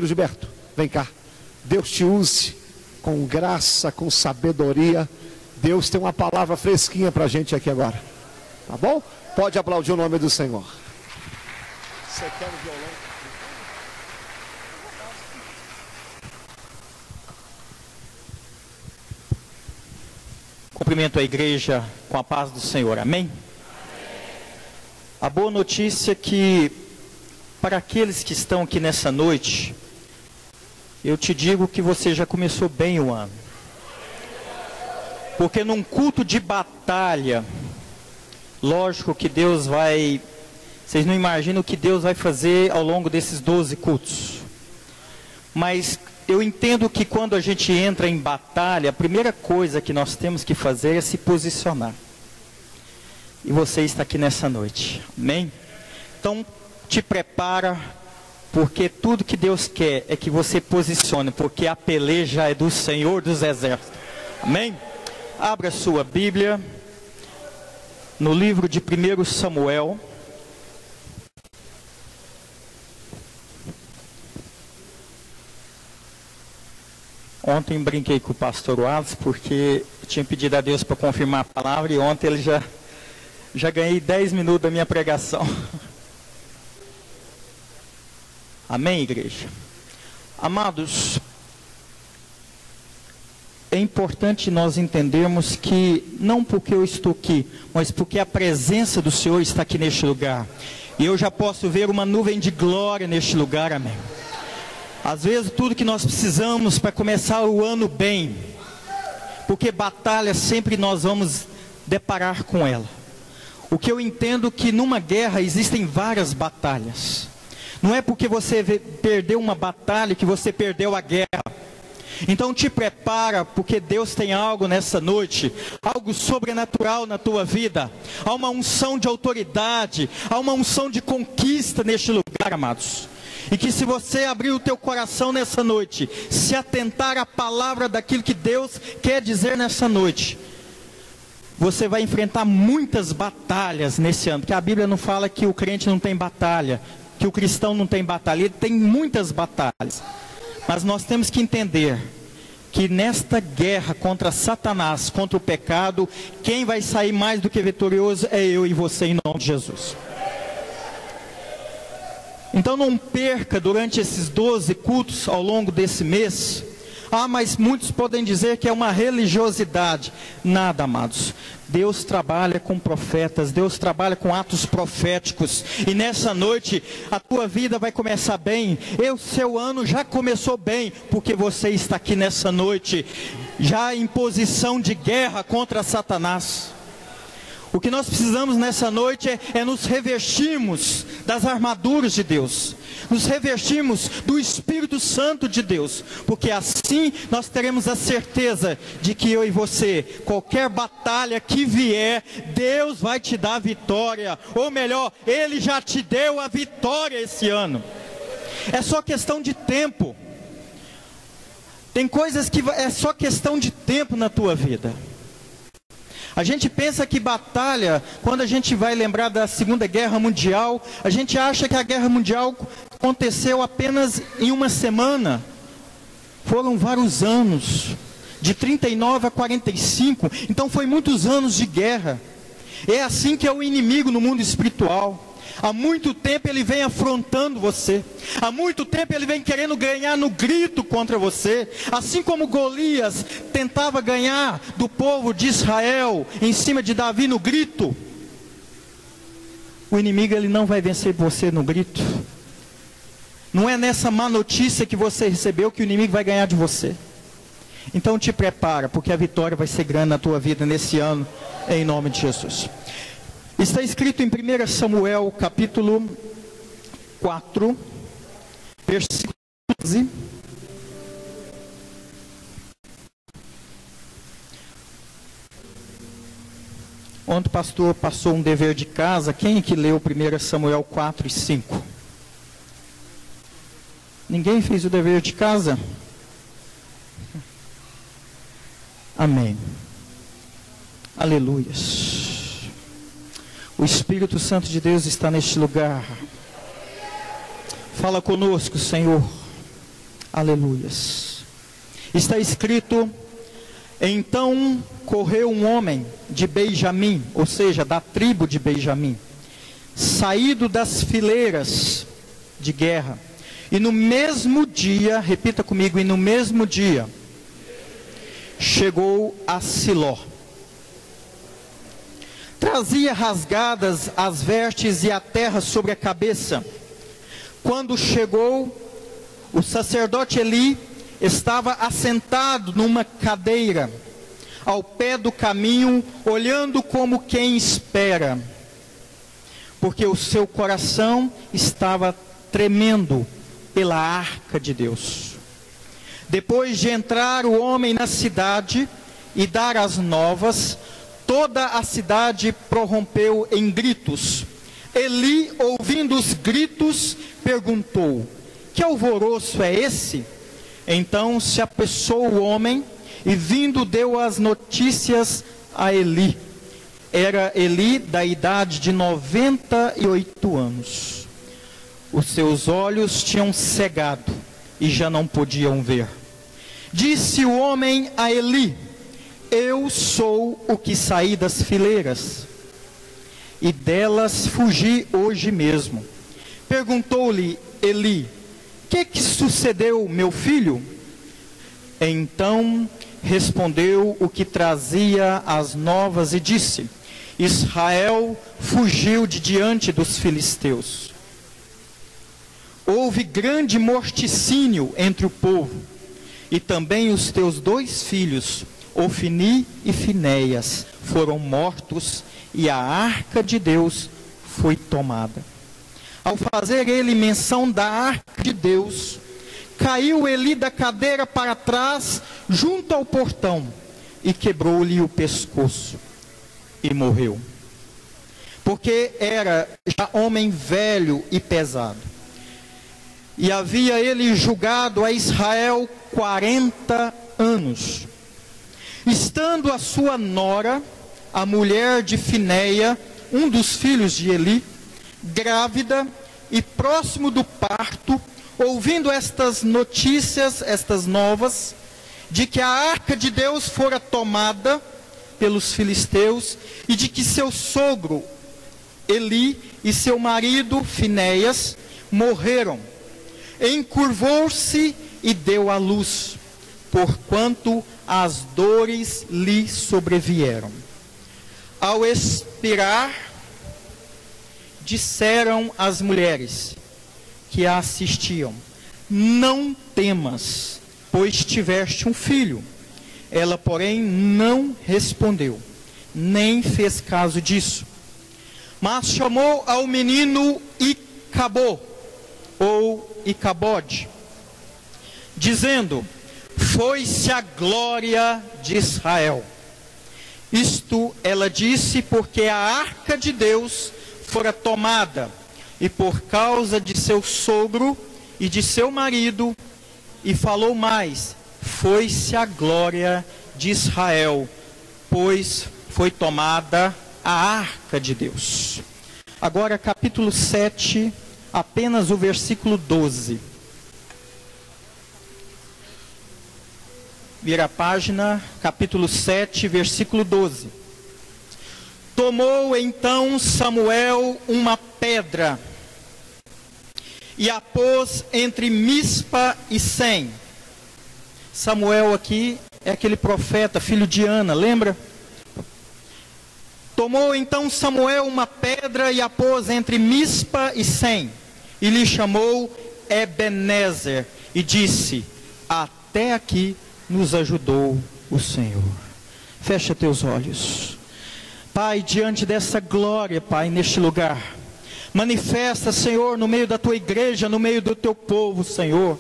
Gilberto, vem cá. Deus te use com graça, com sabedoria. Deus tem uma palavra fresquinha para a gente aqui agora. Tá bom? Pode aplaudir o nome do Senhor. Você quer o violão? Cumprimento a igreja com a paz do Senhor, amém? A boa notícia é que, para aqueles que estão aqui nessa noite, eu te digo que você já começou bem o ano. Porque num culto de batalha, lógico que Deus vai... Vocês não imaginam o que Deus vai fazer ao longo desses 12 cultos. Mas eu entendo que quando a gente entra em batalha, a primeira coisa que nós temos que fazer é se posicionar. E você está aqui nessa noite, amém? Então, te prepara, porque tudo que Deus quer é que você posicione, porque a peleja é do Senhor dos Exércitos, amém? Abra sua Bíblia, no livro de 1 Samuel. Ontem brinquei com o pastor Wallace, porque eu tinha pedido a Deus para confirmar a palavra, e ontem ele já ganhei 10 minutos da minha pregação. Amém, igreja? Amados, é importante nós entendermos que, não porque eu estou aqui, mas porque a presença do Senhor está aqui neste lugar. E eu já posso ver uma nuvem de glória neste lugar, amém? Às vezes tudo que nós precisamos para começar o ano bem, porque batalha sempre nós vamos deparar com ela. O que eu entendo que numa guerra existem várias batalhas. Não é porque você perdeu uma batalha que você perdeu a guerra. Então te prepara, porque Deus tem algo nessa noite, algo sobrenatural na tua vida. Há uma unção de autoridade, há uma unção de conquista neste lugar, amados. E que se você abrir o teu coração nessa noite, se atentar à palavra daquilo que Deus quer dizer nessa noite, você vai enfrentar muitas batalhas nesse ano. Porque a Bíblia não fala que o crente não tem batalha, que o cristão não tem batalha. Ele tem muitas batalhas. Mas nós temos que entender que nesta guerra contra Satanás, contra o pecado, quem vai sair mais do que vitorioso é eu e você, em nome de Jesus. Então não perca durante esses 12 cultos ao longo desse mês. Mas muitos podem dizer que é uma religiosidade. Nada, amados. Deus trabalha com profetas, Deus trabalha com atos proféticos. E nessa noite a tua vida vai começar bem. Seu ano já começou bem, porque você está aqui nessa noite, já em posição de guerra contra Satanás. O que nós precisamos nessa noite é nos revestirmos das armaduras de Deus, nos revestirmos do Espírito Santo de Deus, porque assim nós teremos a certeza de que eu e você, qualquer batalha que vier, Deus vai te dar a vitória, ou melhor, Ele já te deu a vitória esse ano. É só questão de tempo. Tem coisas que é só questão de tempo na tua vida. A gente pensa que batalha, quando a gente vai lembrar da Segunda Guerra Mundial, a gente acha que a Guerra Mundial aconteceu apenas em uma semana. Foram vários anos, de 39 a 45, então foi muitos anos de guerra. É assim que é o inimigo no mundo espiritual. Há muito tempo ele vem afrontando você. Há muito tempo ele vem querendo ganhar no grito contra você. Assim como Golias tentava ganhar do povo de Israel em cima de Davi no grito. O inimigo ele não vai vencer você no grito. Não é nessa má notícia que você recebeu que o inimigo vai ganhar de você. Então te prepara, porque a vitória vai ser grande na tua vida nesse ano, em nome de Jesus. Está escrito em 1 Samuel capítulo 4, versículo 12. Ontem o pastor passou um dever de casa. Quem é que leu 1 Samuel 4 e 5? Ninguém fez o dever de casa? Amém. Aleluias. O Espírito Santo de Deus está neste lugar. Fala conosco, Senhor. Aleluias. Está escrito: então correu um homem de Benjamim, ou seja, da tribo de Benjamim, saído das fileiras de guerra, e no mesmo dia, repita comigo, e no mesmo dia, chegou a Siló. Trazia rasgadas as vestes e a terra sobre a cabeça. Quando chegou, o sacerdote Eli estava assentado numa cadeira, ao pé do caminho, olhando como quem espera, porque o seu coração estava tremendo pela arca de Deus. Depois de entrar o homem na cidade e dar as novas, toda a cidade prorrompeu em gritos. Eli, ouvindo os gritos, perguntou: que alvoroço é esse? Então se apressou o homem e, vindo, deu as notícias a Eli. Era Eli da idade de 98 anos. Os seus olhos tinham cegado e já não podiam ver. Disse o homem a Eli: eu sou o que saí das fileiras, e delas fugi hoje mesmo. Perguntou-lhe Eli: que sucedeu, meu filho? Então respondeu o que trazia as novas e disse: Israel fugiu de diante dos filisteus. Houve grande morticínio entre o povo, e também os teus 2 filhos, Ofni e Finéias, foram mortos, e a arca de Deus foi tomada. Ao fazer ele menção da arca de Deus, caiu Eli da cadeira para trás, junto ao portão, e quebrou-lhe o pescoço, e morreu. Porque era já homem velho e pesado. E havia ele julgado a Israel 40 anos. Estando a sua nora, a mulher de Finéia, um dos filhos de Eli, grávida e próximo do parto, ouvindo estas notícias, estas novas, de que a arca de Deus fora tomada pelos filisteus, e de que seu sogro Eli e seu marido Finéias morreram, encurvou-se e deu à luz, porquanto as dores lhe sobrevieram. Ao expirar, disseram as mulheres que a assistiam: não temas, pois tiveste um filho. Ela, porém, não respondeu, nem fez caso disso. Mas chamou ao menino Icabô, ou Icabode, dizendo: foi-se a glória de Israel. Isto ela disse porque a arca de Deus fora tomada, e por causa de seu sogro e de seu marido. E falou mais: foi-se a glória de Israel, pois foi tomada a arca de Deus. Agora capítulo 7, apenas o versículo 12. Vira a página, capítulo 7, versículo 12. Tomou então Samuel uma pedra e a pôs entre Mispa e Sem. Samuel aqui é aquele profeta, filho de Ana, lembra? Tomou então Samuel uma pedra e a pôs entre Mispa e Sem, e lhe chamou Ebenezer, e disse: até aqui nos ajudou o Senhor. Fecha teus olhos. Pai, diante dessa glória, Pai, neste lugar, manifesta, Senhor, no meio da tua igreja, no meio do teu povo, Senhor.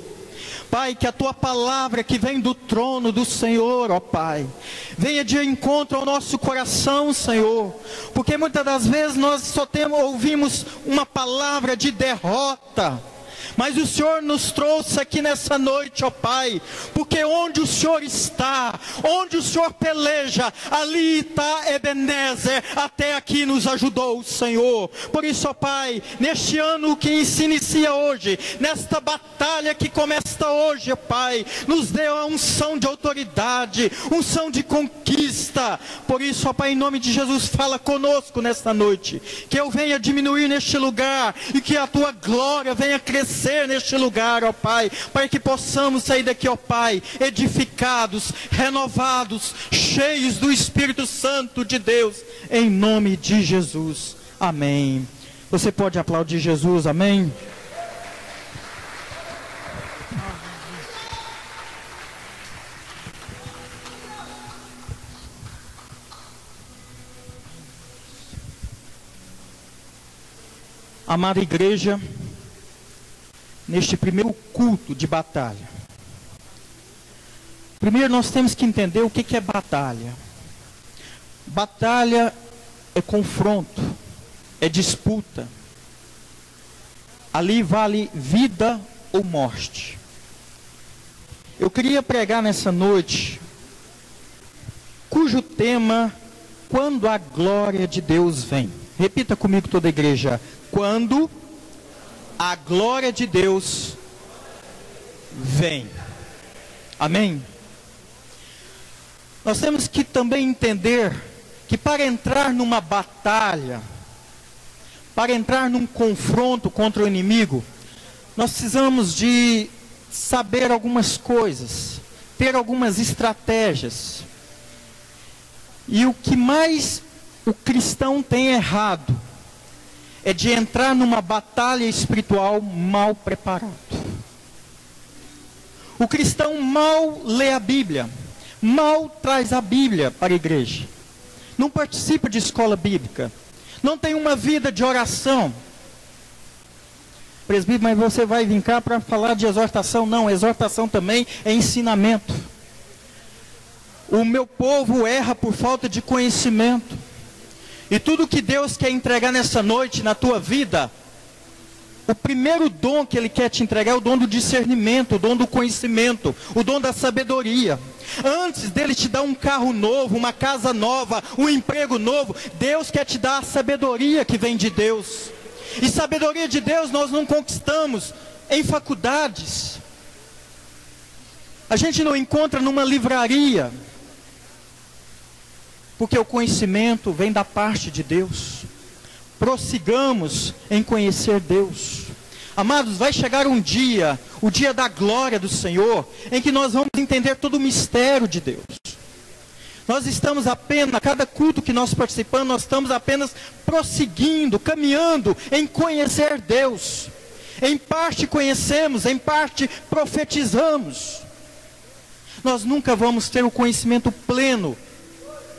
Pai, que a tua palavra que vem do trono do Senhor, ó Pai, venha de encontro ao nosso coração, Senhor, porque muitas das vezes nós só ouvimos uma palavra de derrota, mas o Senhor nos trouxe aqui nessa noite, ó Pai, porque onde o Senhor está, onde o Senhor peleja, ali está Ebenezer, até aqui nos ajudou o Senhor. Por isso, ó Pai, neste ano que se inicia hoje, nesta batalha que começa hoje, ó Pai, nos dê a unção de autoridade, unção de conquista. Por isso, ó Pai, em nome de Jesus, fala conosco nesta noite, que eu venha diminuir neste lugar, e que a Tua glória venha crescer neste lugar, ó Pai, para que possamos sair daqui, ó Pai, edificados, renovados, cheios do Espírito Santo de Deus, em nome de Jesus, amém. Você pode aplaudir Jesus, amém? Amada igreja, neste primeiro culto de batalha, primeiro nós temos que entender o que é batalha. Batalha é confronto, é disputa. Ali vale vida ou morte. Eu queria pregar nessa noite, cujo tema, quando a glória de Deus vem. Repita comigo toda a igreja. Quando a glória de Deus vem. Amém? Nós temos que também entender que para entrar numa batalha, para entrar num confronto contra o inimigo, nós precisamos de saber algumas coisas, ter algumas estratégias. E o que mais o cristão tem errado é de entrar numa batalha espiritual mal preparado. O cristão mal lê a Bíblia, mal traz a Bíblia para a igreja, não participa de escola bíblica, não tem uma vida de oração. Presbítero, mas você vai vir cá para falar de exortação? Não, exortação também é ensinamento. O meu povo erra por falta de conhecimento. E tudo que Deus quer entregar nessa noite, na tua vida, o primeiro dom que Ele quer te entregar é o dom do discernimento, o dom do conhecimento, o dom da sabedoria. Antes dele te dar um carro novo, uma casa nova, um emprego novo, Deus quer te dar a sabedoria que vem de Deus. E sabedoria de Deus nós não conquistamos em faculdades. A gente não encontra numa livraria. Porque o conhecimento vem da parte de Deus. Prossigamos em conhecer Deus. Amados, vai chegar um dia, o dia da glória do Senhor, em que nós vamos entender todo o mistério de Deus. Nós estamos apenas, a cada culto que nós participamos, nós estamos apenas prosseguindo, caminhando em conhecer Deus. Em parte conhecemos, em parte profetizamos. Nós nunca vamos ter o conhecimento pleno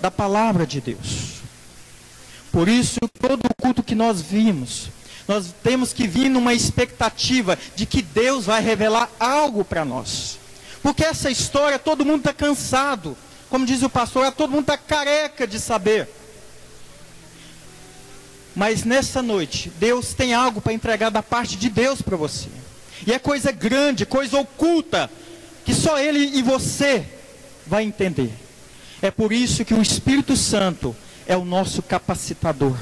da palavra de Deus. Por isso, todo o culto que nós vimos, nós temos que vir numa expectativa de que Deus vai revelar algo para nós. Porque essa história, todo mundo está cansado. Como diz o pastor, todo mundo está careca de saber. Mas nessa noite, Deus tem algo para entregar da parte de Deus para você. E é coisa grande, coisa oculta, que só Ele e você vai entender. É por isso que o Espírito Santo é o nosso capacitador,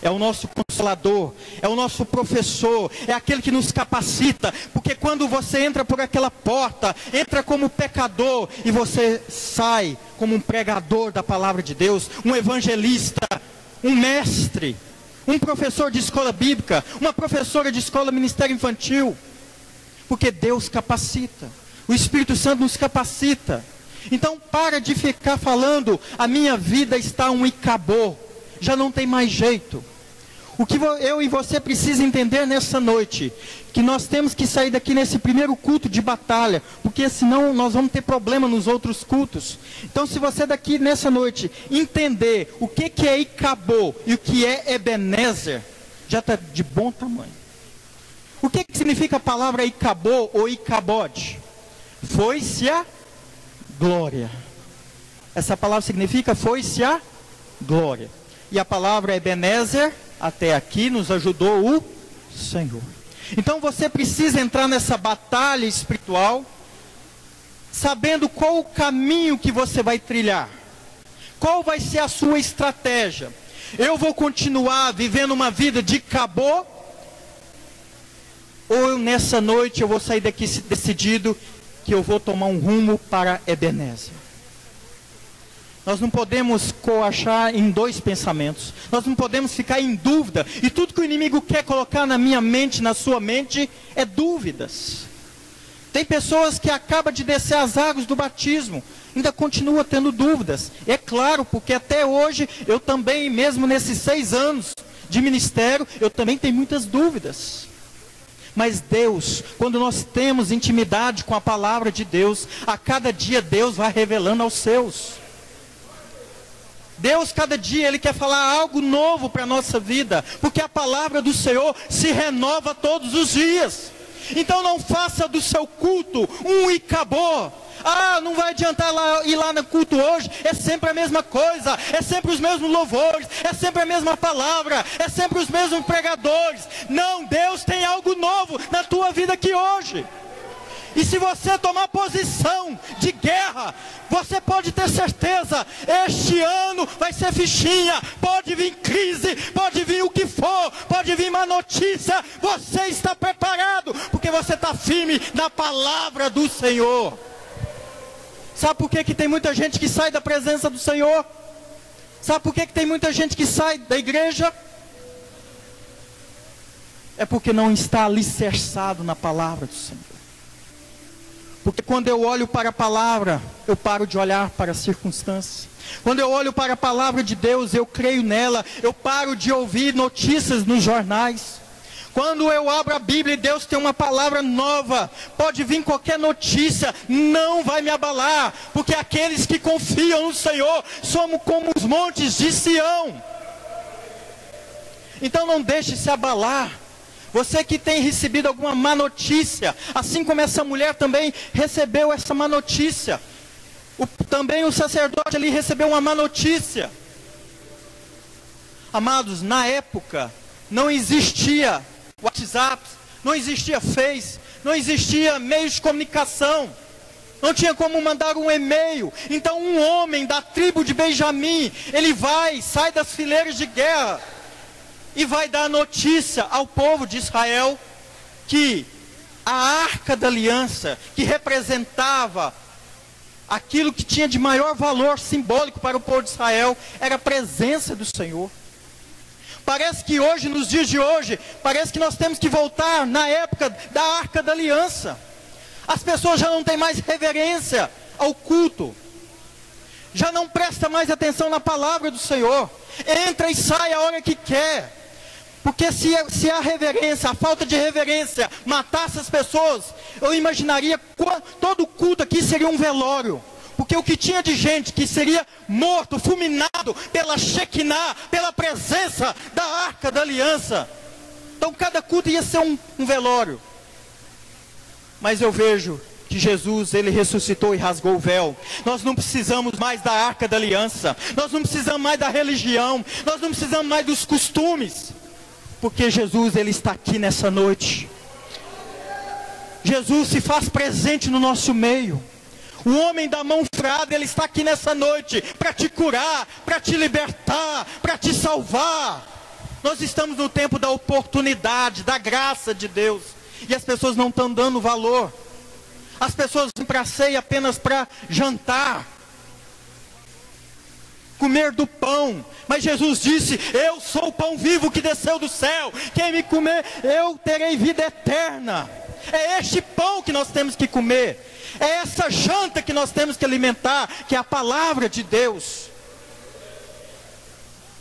é o nosso consolador, é o nosso professor, é aquele que nos capacita. Porque quando você entra por aquela porta, entra como pecador e você sai como um pregador da palavra de Deus, um evangelista, um mestre, um professor de escola bíblica, uma professora de escola ministério infantil. Porque Deus capacita, o Espírito Santo nos capacita. Então para de ficar falando, a minha vida está um icabô, já não tem mais jeito. O que eu e você precisa entender nessa noite, que nós temos que sair daqui nesse primeiro culto de batalha, porque senão nós vamos ter problema nos outros cultos. Então se você daqui nessa noite entender o que é icabô e o que é Ebenezer, já está de bom tamanho. O que significa a palavra icabô ou icabode? Foi-se a glória. Essa palavra significa foi-se a glória. E a palavra Ebenezer, até aqui nos ajudou o Senhor. Então você precisa entrar nessa batalha espiritual, sabendo qual o caminho que você vai trilhar. Qual vai ser a sua estratégia? Eu vou continuar vivendo uma vida de cabô? Ou nessa noite eu vou sair daqui decidido que eu vou tomar um rumo para Ebenezer? Nós não podemos coachar em dois pensamentos. Nós não podemos ficar em dúvida. E tudo que o inimigo quer colocar na minha mente, na sua mente, é dúvidas. Tem pessoas que acabam de descer as águas do batismo, ainda continua tendo dúvidas. É claro, porque até hoje, eu também, mesmo nesses 6 anos de ministério, eu também tenho muitas dúvidas. Mas Deus, quando nós temos intimidade com a palavra de Deus, a cada dia Deus vai revelando aos seus. Deus, cada dia, Ele quer falar algo novo para a nossa vida, porque a palavra do Senhor se renova todos os dias. Então não faça do seu culto um e acabou. Ah, não vai adiantar ir lá no culto hoje, é sempre a mesma coisa, é sempre os mesmos louvores, é sempre a mesma palavra, é sempre os mesmos pregadores. Não, Deus tem algo novo na tua vida aqui hoje. E se você tomar posição de guerra, você pode ter certeza, este ano vai ser fichinha, pode vir crise, pode vir o que for, pode vir má notícia, você está preparado, porque você está firme na palavra do Senhor. Sabe por que tem muita gente que sai da presença do Senhor? Sabe por que tem muita gente que sai da igreja? É porque não está alicerçado na palavra do Senhor. Porque quando eu olho para a palavra, eu paro de olhar para as circunstâncias. Quando eu olho para a palavra de Deus, eu creio nela, eu paro de ouvir notícias nos jornais. Quando eu abro a Bíblia e Deus tem uma palavra nova, pode vir qualquer notícia, não vai me abalar, porque aqueles que confiam no Senhor, somos como os montes de Sião. Então não deixe se abalar. Você que tem recebido alguma má notícia, assim como essa mulher também recebeu essa má notícia. Também o sacerdote ali recebeu uma má notícia. Amados, na época, não existia WhatsApp, não existia Face, não existia meios de comunicação. Não tinha como mandar um e-mail. Então um homem da tribo de Benjamim, ele sai das fileiras de guerra e vai dar notícia ao povo de Israel que a arca da aliança, que representava aquilo que tinha de maior valor simbólico para o povo de Israel, era a presença do Senhor. Parece que hoje, nos dias de hoje, parece que nós temos que voltar na época da arca da aliança. As pessoas já não têm mais reverência ao culto, já não prestam mais atenção na palavra do Senhor, entra e sai a hora que quer. Porque se a reverência, a falta de reverência matasse as pessoas, eu imaginaria todo o culto aqui seria um velório. Porque o que tinha de gente que seria morto, fulminado pela Shekinah, pela presença da arca da aliança. Então cada culto ia ser um velório. Mas eu vejo que Jesus, Ele ressuscitou e rasgou o véu. Nós não precisamos mais da arca da aliança. Nós não precisamos mais da religião. Nós não precisamos mais dos costumes. Porque Jesus, Ele está aqui nessa noite. Jesus se faz presente no nosso meio. O homem da mão furada, ele está aqui nessa noite para te curar, para te libertar, para te salvar. Nós estamos no tempo da oportunidade, da graça de Deus. E as pessoas não estão dando valor. As pessoas vêm para a ceia apenas para jantar, comer do pão. Mas Jesus disse: eu sou o pão vivo que desceu do céu. Quem me comer, eu terei vida eterna. É este pão que nós temos que comer. É essa janta que nós temos que alimentar, que é a palavra de Deus.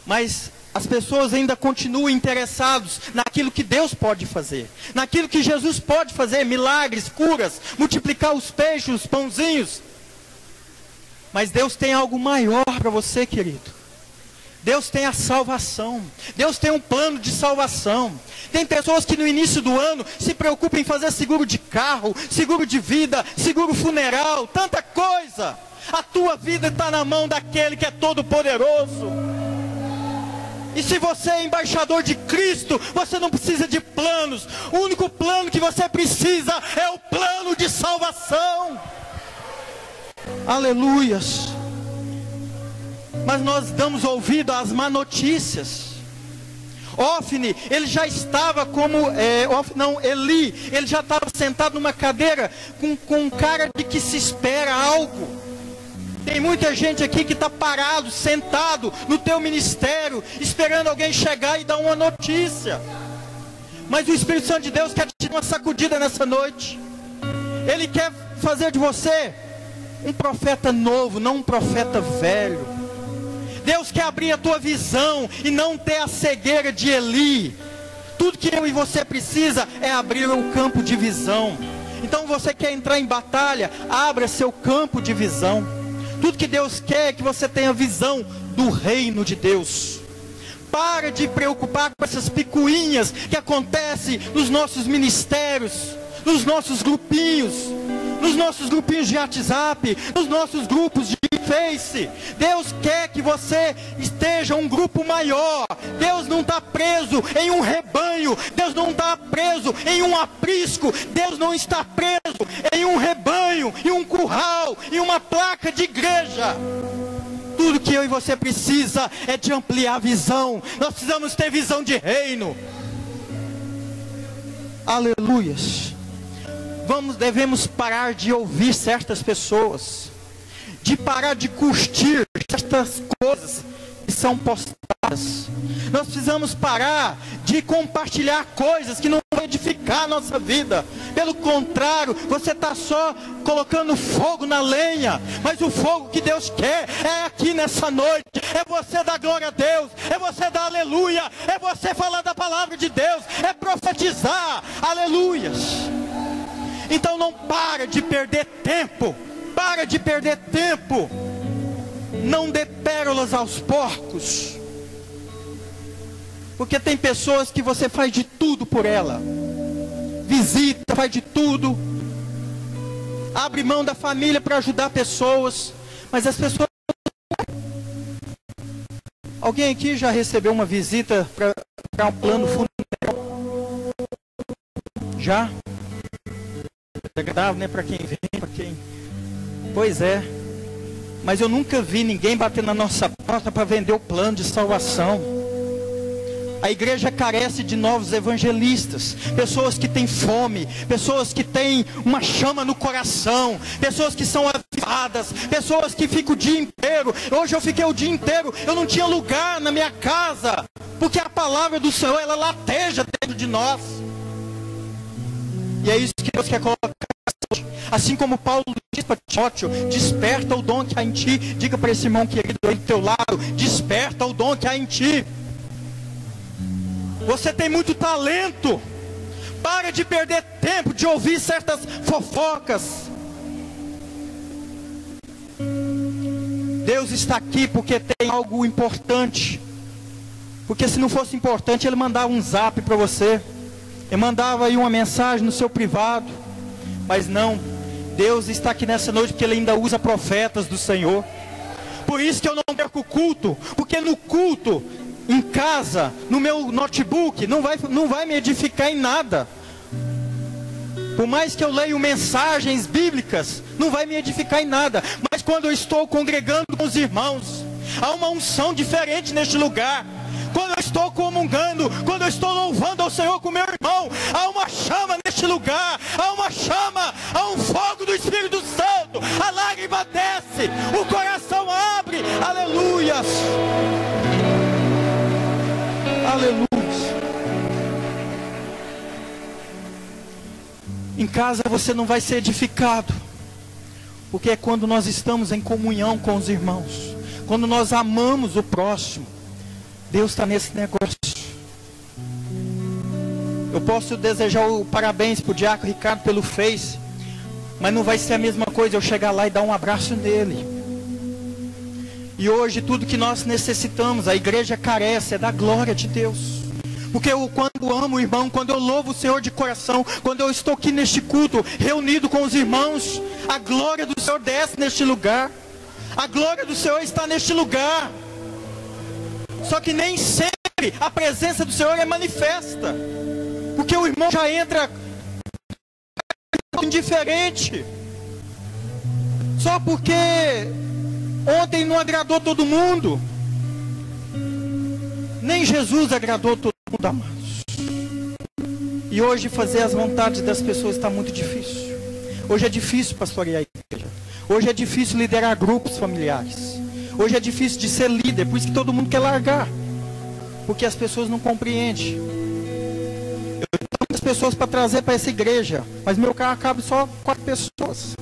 Mas as pessoas ainda continuam interessadas naquilo que Deus pode fazer, naquilo que Jesus pode fazer, milagres, curas, multiplicar os peixes, os pãozinhos. Mas Deus tem algo maior para você, querido. Deus tem a salvação. Deus tem um plano de salvação. Tem pessoas que no início do ano se preocupam em fazer seguro de carro, seguro de vida, seguro funeral, tanta coisa. A tua vida está na mão daquele que é todo poderoso. E se você é embaixador de Cristo, você não precisa de planos. O único plano que você precisa é o plano de salvação. Aleluias. Mas nós damos ouvido às má notícias. Ofni, ele já estava Eli, ele já estava sentado numa cadeira com cara de que se espera algo. Tem muita gente aqui que está parado, sentado no teu ministério, esperando alguém chegar e dar uma notícia. Mas o Espírito Santo de Deus quer te dar uma sacudida nessa noite. Ele quer fazer de você um profeta novo, não um profeta velho. Deus quer abrir a tua visão e não ter a cegueira de Eli. Tudo que eu e você precisa é abrir o campo de visão. Então você quer entrar em batalha, abra seu campo de visão. Tudo que Deus quer é que você tenha visão do reino de Deus. Para de preocupar com essas picuinhas que acontecem nos nossos ministérios, nos nossos grupinhos de WhatsApp, nos nossos grupos de Face. Deus quer que você esteja um grupo maior. Deus não está preso em um rebanho. Deus não está preso em um aprisco. Deus não está preso em um rebanho, em um curral, em uma placa de igreja. Tudo que eu e você precisa é de ampliar a visão. Nós precisamos ter visão de reino. Aleluias. Devemos parar de ouvir certas pessoas, de parar de curtir certas coisas que são postadas. Nós precisamos parar de compartilhar coisas que não vão edificar a nossa vida. Pelo contrário, você está só colocando fogo na lenha. Mas o fogo que Deus quer é aqui nessa noite. É você dar glória a Deus, é você dar aleluia, é você falar da palavra de Deus, é profetizar, aleluias. Então não para de perder tempo. Para de perder tempo. Não dê pérolas aos porcos. Porque tem pessoas que você faz de tudo por ela. Visita, faz de tudo. Abre mão da família para ajudar pessoas. Mas as pessoas... Alguém aqui já recebeu uma visita para um plano funerário? Já? É agradável, né? Para quem vem, para quem... Pois é. Mas eu nunca vi ninguém bater na nossa porta para vender o plano de salvação. A igreja carece de novos evangelistas, pessoas que têm fome, pessoas que têm uma chama no coração, pessoas que são avivadas, pessoas que ficam o dia inteiro. Hoje eu fiquei o dia inteiro, eu não tinha lugar na minha casa, porque a palavra do Senhor, ela lateja dentro de nós. E é isso que Deus quer colocar. Assim como Paulo diz para Timóteo, desperta o dom que há em ti. Diga para esse irmão querido aí do teu lado, desperta o dom que há em ti. Você tem muito talento. Para de perder tempo de ouvir certas fofocas. Deus está aqui porque tem algo importante. Porque se não fosse importante, Ele mandava um zap para você. Ele mandava aí uma mensagem no seu privado. Mas não, Deus está aqui nessa noite porque Ele ainda usa profetas do Senhor. Por isso que eu não perco o culto. Porque no culto, em casa, no meu notebook, não vai me edificar em nada. Por mais que eu leia mensagens bíblicas, não vai me edificar em nada. Mas quando eu estou congregando com os irmãos, há uma unção diferente neste lugar. Quando eu estou comungando, quando eu estou louvando ao Senhor com meu irmão, há uma chama neste lugar, há uma chama, há um fogo do Espírito Santo, a lágrima desce, o coração abre, aleluias, aleluias. Em casa você não vai ser edificado, porque é quando nós estamos em comunhão com os irmãos, quando nós amamos o próximo. Deus está nesse negócio. Eu posso desejar o parabéns para o Diácono Ricardo pelo Face, mas não vai ser a mesma coisa eu chegar lá e dar um abraço nele. E hoje tudo que nós necessitamos, a igreja carece, é da glória de Deus. Porque eu, quando amo o irmão, quando eu louvo o Senhor de coração, quando eu estou aqui neste culto, reunido com os irmãos, a glória do Senhor desce neste lugar. A glória do Senhor está neste lugar. Só que nem sempre a presença do Senhor é manifesta. Porque o irmão já entra indiferente. Só porque ontem não agradou todo mundo. Nem Jesus agradou todo mundo, amados. E hoje fazer as vontades das pessoas está muito difícil. Hoje é difícil pastorear a igreja. Hoje é difícil liderar grupos familiares. Hoje é difícil de ser líder, por isso que todo mundo quer largar. Porque as pessoas não compreendem. Eu tenho muitas pessoas para trazer para essa igreja, mas meu carro cabe só 4 pessoas.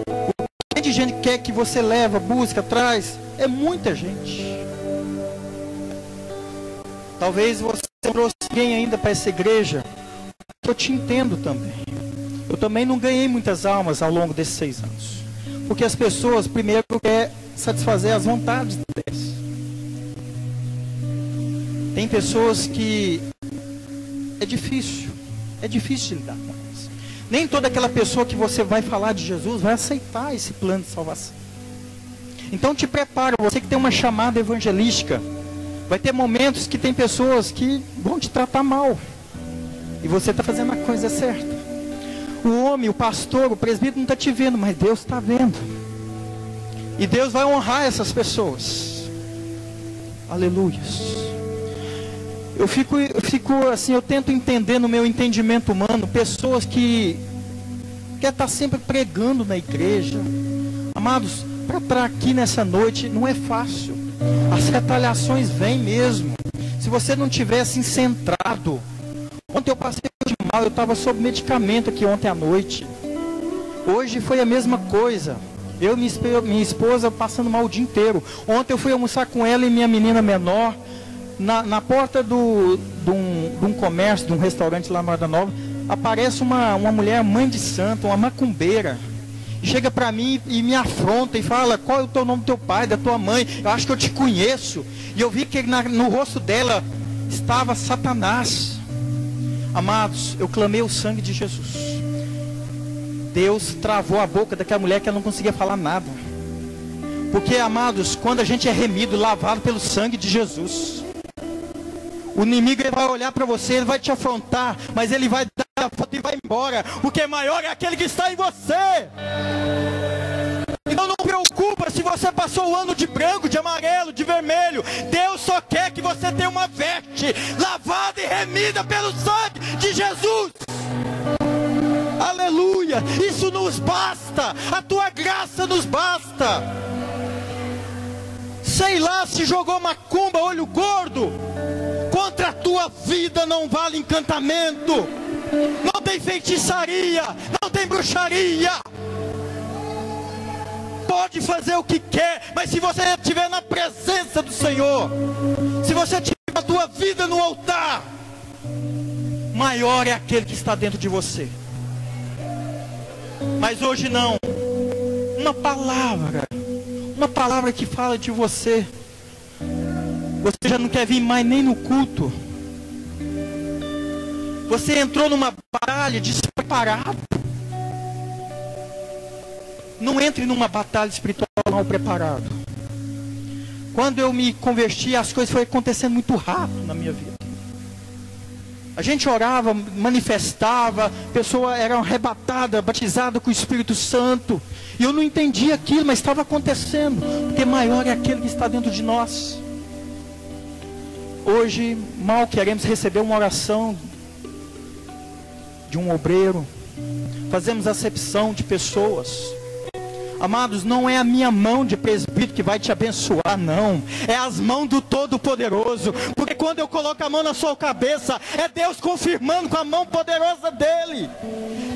O que de gente quer que você leva, busca, traz? É muita gente. Talvez você não trouxe ninguém ainda para essa igreja. Eu te entendo também. Eu também não ganhei muitas almas ao longo desses 6 anos. Porque as pessoas, primeiro, querem satisfazer as vontades delas. Tem pessoas que é difícil de lidar com elas. Nem toda aquela pessoa que você vai falar de Jesus vai aceitar esse plano de salvação. Então te prepara, você que tem uma chamada evangelística. Vai ter momentos que tem pessoas que vão te tratar mal. E você está fazendo a coisa certa. O homem, o pastor, o presbítero não está te vendo, mas Deus está vendo. E Deus vai honrar essas pessoas. Aleluia. Eu fico assim, eu tento entender no meu entendimento humano, pessoas que quer estar sempre pregando na igreja. Amados, para estar aqui nessa noite não é fácil. As retaliações vêm mesmo. Se você não estiver assim centrado. Ontem eu passei de mal, eu estava sob medicamento aqui ontem à noite. Hoje foi a mesma coisa. Eu e minha esposa passando mal o dia inteiro. Ontem eu fui almoçar com ela e minha menina menor. Na porta de um comércio, de um restaurante lá na Morada Nova, aparece uma mulher, mãe de santo, uma macumbeira. Chega para mim e me afronta e fala: qual é o teu nome do teu pai, da tua mãe? Eu acho que eu te conheço. E eu vi que no rosto dela estava Satanás. Amados, eu clamei o sangue de Jesus. Deus travou a boca daquela mulher que ela não conseguia falar nada. Porque, amados, quando a gente é remido, lavado pelo sangue de Jesus, o inimigo ele vai olhar para você, ele vai te afrontar, mas ele vai dar a foto e vai embora, porque maior é aquele que está em você. Então não preocupa se você passou o ano de branco, de amarelo, de vermelho. Deus só quer que você tenha uma veste lavada e remida pelo sangue de Jesus. Aleluia, isso nos basta, a tua graça nos basta. Sei lá se jogou macumba, olho gordo. Contra a tua vida não vale encantamento. Não tem feitiçaria, não tem bruxaria. Pode fazer o que quer, mas se você estiver na presença do Senhor, se você tiver a tua vida no altar, maior é aquele que está dentro de você. Mas hoje não. Uma palavra que fala de você. Você já não quer vir mais nem no culto. Você entrou numa batalha despreparado. Não entre numa batalha espiritual mal preparado. Quando eu me converti, as coisas foram acontecendo muito rápido na minha vida. A gente orava, manifestava, a pessoa era arrebatada, batizada com o Espírito Santo. E eu não entendia aquilo, mas estava acontecendo. Porque maior é aquele que está dentro de nós. Hoje, mal queremos receber uma oração de um obreiro. Fazemos acepção de pessoas. Amados, não é a minha mão de presbítero que vai te abençoar, não. É as mãos do Todo-Poderoso. Porque quando eu coloco a mão na sua cabeça, é Deus confirmando com a mão poderosa dEle.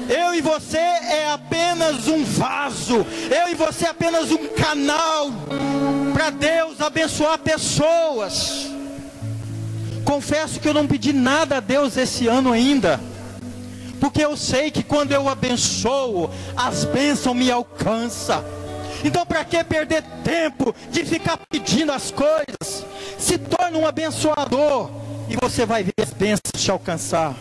Eu e você é apenas um vaso. Eu e você é apenas um canal para Deus abençoar pessoas. Confesso que eu não pedi nada a Deus esse ano ainda. Porque eu sei que quando eu abençoo, as bênçãos me alcançam. Então para que perder tempo de ficar pedindo as coisas? Se torne um abençoador e você vai ver as bênçãos te alcançar.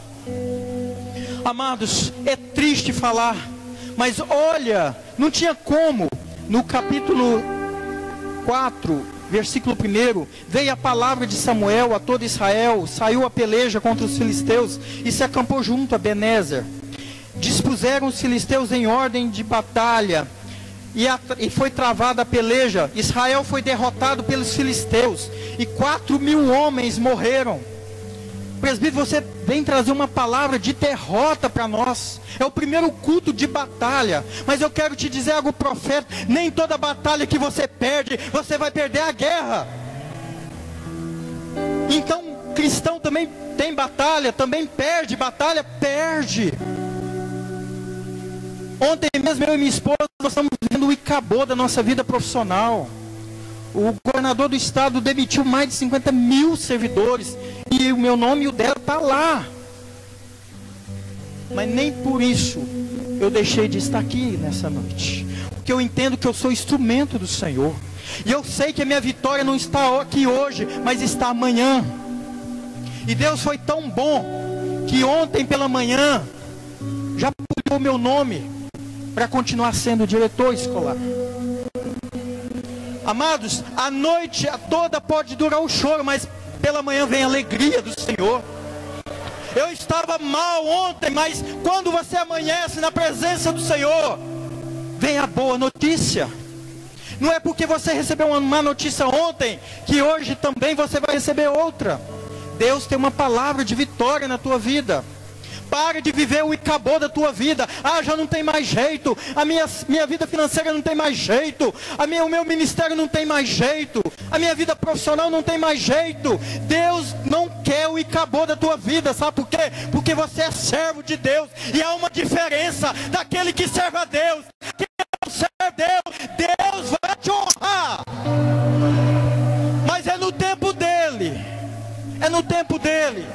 Amados, é triste falar, mas olha, não tinha como. No capítulo 4 versículo 1, veio a palavra de Samuel a todo Israel, saiu a peleja contra os filisteus e se acampou junto a Benézer. Dispuseram os filisteus em ordem de batalha e foi travada a peleja. Israel foi derrotado pelos filisteus e 4.000 homens morreram. Presbítero, você vem trazer uma palavra de derrota para nós. É o primeiro culto de batalha. Mas eu quero te dizer algo, profeta: nem toda batalha que você perde, você vai perder a guerra. Então, cristão também tem batalha, também perde batalha, perde. Ontem mesmo eu e minha esposa, nós estamos vivendo o acabou da nossa vida profissional. O governador do estado demitiu mais de 50.000 servidores. E o meu nome e o dela está lá. Mas nem por isso eu deixei de estar aqui nessa noite. Porque eu entendo que eu sou instrumento do Senhor. E eu sei que a minha vitória não está aqui hoje, mas está amanhã. E Deus foi tão bom que ontem pela manhã já publicou o meu nome para continuar sendo diretor escolar. Amados, a noite toda pode durar o choro, mas pela manhã vem a alegria do Senhor. Eu estava mal ontem, mas quando você amanhece na presença do Senhor, vem a boa notícia. Não é porque você recebeu uma má notícia ontem, que hoje também você vai receber outra. Deus tem uma palavra de vitória na tua vida. Pare de viver o acabou da tua vida. Ah, já não tem mais jeito. A minha vida financeira não tem mais jeito. O meu ministério não tem mais jeito. A minha vida profissional não tem mais jeito. Deus não quer o acabou da tua vida. Sabe por quê? Porque você é servo de Deus. E há uma diferença daquele que serve a Deus. Quem não serve a Deus, Deus vai te honrar. Mas é no tempo dele. É no tempo dele.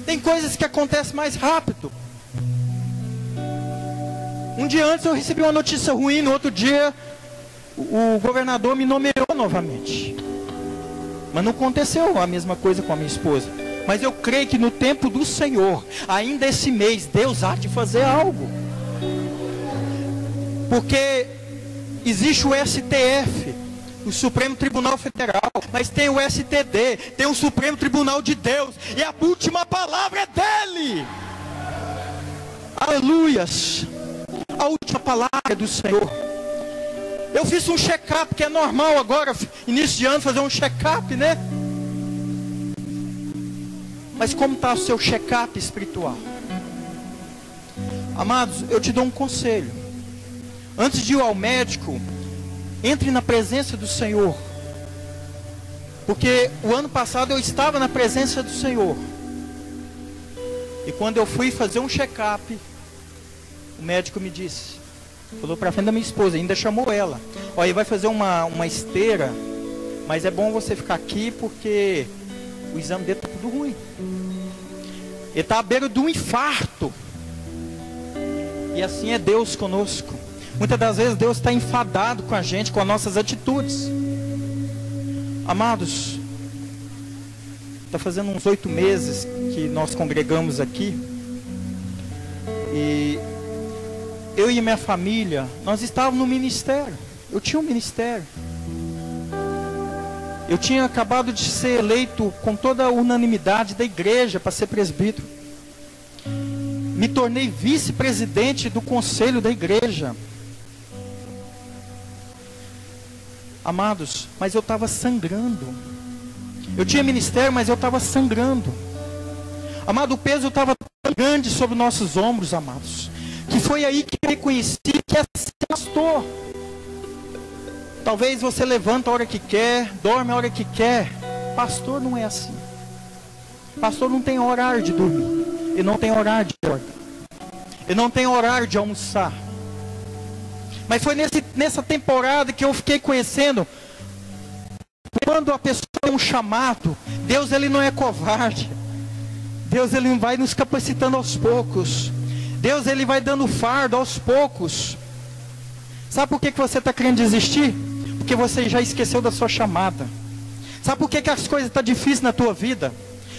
Tem coisas que acontecem mais rápido. Um dia antes eu recebi uma notícia ruim, no outro dia o governador me nomeou novamente. Mas não aconteceu a mesma coisa com a minha esposa. Mas eu creio que no tempo do Senhor, ainda esse mês, Deus há de fazer algo. Porque existe o STF, o Supremo Tribunal Federal, mas tem o STD, tem o Supremo Tribunal de Deus, e a última palavra é dele. Aleluias. A última palavra é do Senhor. Eu fiz um check-up, que é normal agora, início de ano, fazer um check-up, né? Mas como está o seu check-up espiritual? Amados, eu te dou um conselho. Antes de ir ao médico, entre na presença do Senhor. Porque o ano passado eu estava na presença do Senhor. E quando eu fui fazer um check-up, o médico me disse, falou para frente da minha esposa, ainda chamou ela: olha, vai fazer uma esteira, mas é bom você ficar aqui porque o exame dele está tudo ruim. Ele está à beira de um infarto. E assim é Deus conosco. Muitas das vezes Deus está enfadado com a gente, com as nossas atitudes. Amados, está fazendo uns 8 meses que nós congregamos aqui. E eu e minha família, nós estávamos no ministério. Eu tinha um ministério. Eu tinha acabado de ser eleito com toda a unanimidade da igreja para ser presbítero. Me tornei vice-presidente do conselho da igreja. Amados, mas eu estava sangrando. Eu tinha ministério, mas eu estava sangrando. Amado, o peso estava tão grande sobre nossos ombros, amados, que foi aí que eu reconheci que é ser pastor. Talvez você levanta a hora que quer, dorme a hora que quer. Pastor não é assim. Pastor não tem horário de dormir. Ele não tem horário de acordar. Ele não tem horário de almoçar. Mas foi nessa temporada que eu fiquei conhecendo. Quando a pessoa tem um chamado, Deus ele não é covarde. Deus ele vai nos capacitando aos poucos. Deus ele vai dando fardo aos poucos. Sabe por que você está querendo desistir? Porque você já esqueceu da sua chamada. Sabe por que as coisas estão difíceis na tua vida?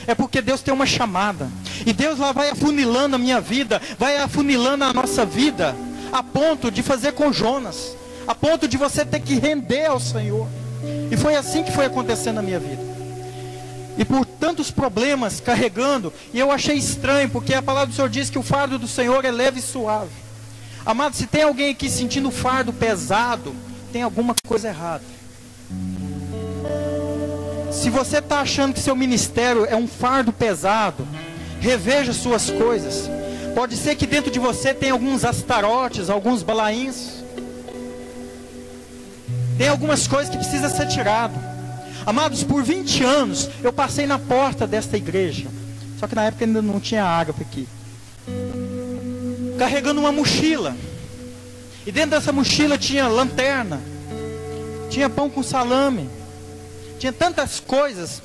É porque Deus tem uma chamada. E Deus lá vai afunilando a minha vida, vai afunilando a nossa vida, a ponto de fazer com Jonas, a ponto de você ter que render ao Senhor e foi assim que foi acontecendo na minha vida. E por tantos problemas carregando, e eu achei estranho, porque a palavra do Senhor diz que o fardo do Senhor é leve e suave. Amado, se tem alguém aqui sentindo o fardo pesado, tem alguma coisa errada. Se você está achando que seu ministério é um fardo pesado, reveja suas coisas. Pode ser que dentro de você tenha alguns astarotes, alguns balaíns. Tem algumas coisas que precisam ser tiradas. Amados, por 20 anos eu passei na porta desta igreja. Só que na época ainda não tinha ágape aqui. Carregando uma mochila. E dentro dessa mochila tinha lanterna. Tinha pão com salame. Tinha tantas coisas.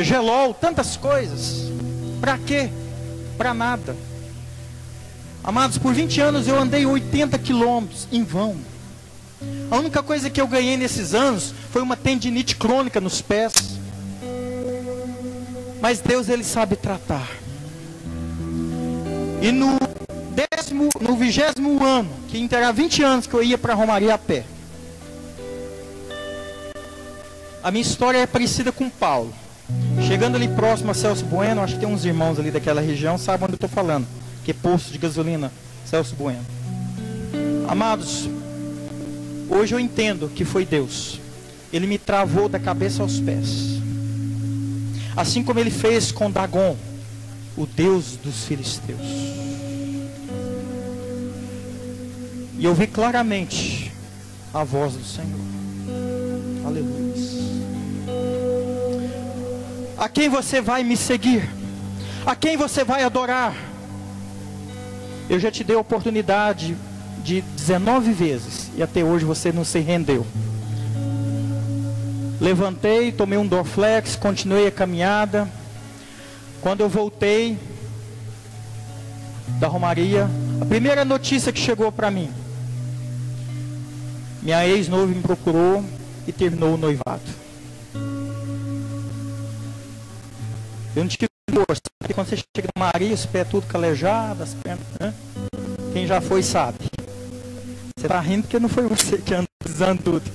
Gelol, tantas coisas. Para quê? Para nada. Amados, por 20 anos eu andei 80 quilômetros em vão. A única coisa que eu ganhei nesses anos foi uma tendinite crônica nos pés. Mas Deus, Ele sabe tratar. E no 20º ano, que inteira 20 anos que eu ia para a Romaria a pé, a minha história é parecida com Paulo. Chegando ali próximo a Celso Bueno, acho que tem uns irmãos ali daquela região, sabem onde eu estou falando, que é posto de gasolina Celso Bueno. Amados, hoje eu entendo que foi Deus. Ele me travou da cabeça aos pés. Assim como Ele fez com Dagon, o Deus dos filisteus. E eu vi claramente a voz do Senhor. Aleluia. A quem você vai me seguir? A quem você vai adorar? Eu já te dei a oportunidade de 19 vezes e até hoje você não se rendeu. Levantei, tomei um Dorflex, continuei a caminhada. Quando eu voltei da Romaria, a primeira notícia que chegou para mim: minha ex-noiva me procurou e terminou o noivado. Eu não tive força, porque quando você chega na Maria, os pés tudo calejado, as pernas, né? Quem já foi sabe. Você está rindo porque não foi você que anda pisando tudo.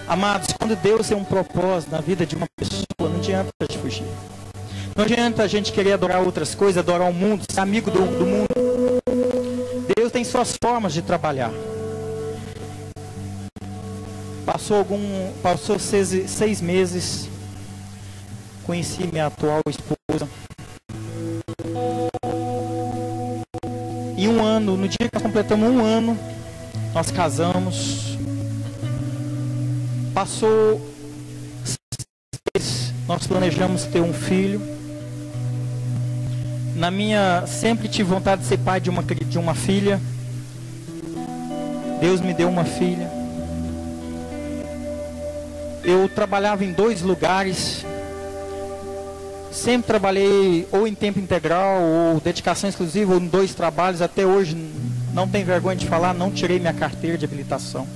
Amados, quando Deus tem um propósito na vida de uma pessoa, não adianta a gente fugir. Não adianta a gente querer adorar outras coisas, adorar o mundo, ser amigo do mundo. Deus tem suas formas de trabalhar. Passou 6 meses, conheci minha atual esposa. E 1 ano, no dia que nós completamos 1 ano, nós casamos. Passou 6 meses, nós planejamos ter um filho. Sempre tive vontade de ser pai de uma filha. Deus me deu uma filha. Eu trabalhava em 2 lugares. Sempre trabalhei ou em tempo integral, ou dedicação exclusiva, ou em 2 trabalhos. Até hoje, não tenho vergonha de falar, não tirei minha carteira de habilitação.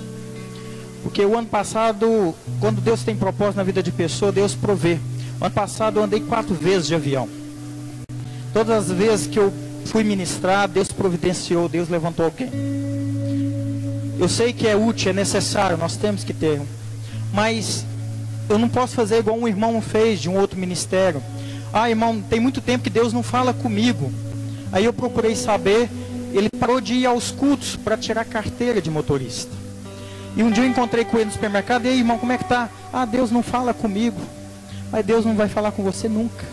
Porque o ano passado, quando Deus tem propósito na vida de pessoa, Deus provê. O ano passado eu andei 4 vezes de avião. Todas as vezes que eu fui ministrar, Deus providenciou, Deus levantou alguém. Eu sei que é útil, é necessário, nós temos que ter. Mas eu não posso fazer igual um irmão fez de um outro ministério. Ah, irmão, tem muito tempo que Deus não fala comigo. Aí eu procurei saber, ele parou de ir aos cultos para tirar carteira de motorista. E um dia eu encontrei com ele no supermercado. E aí, irmão, como é que tá? Ah, Deus não fala comigo. Mas Deus não vai falar com você nunca.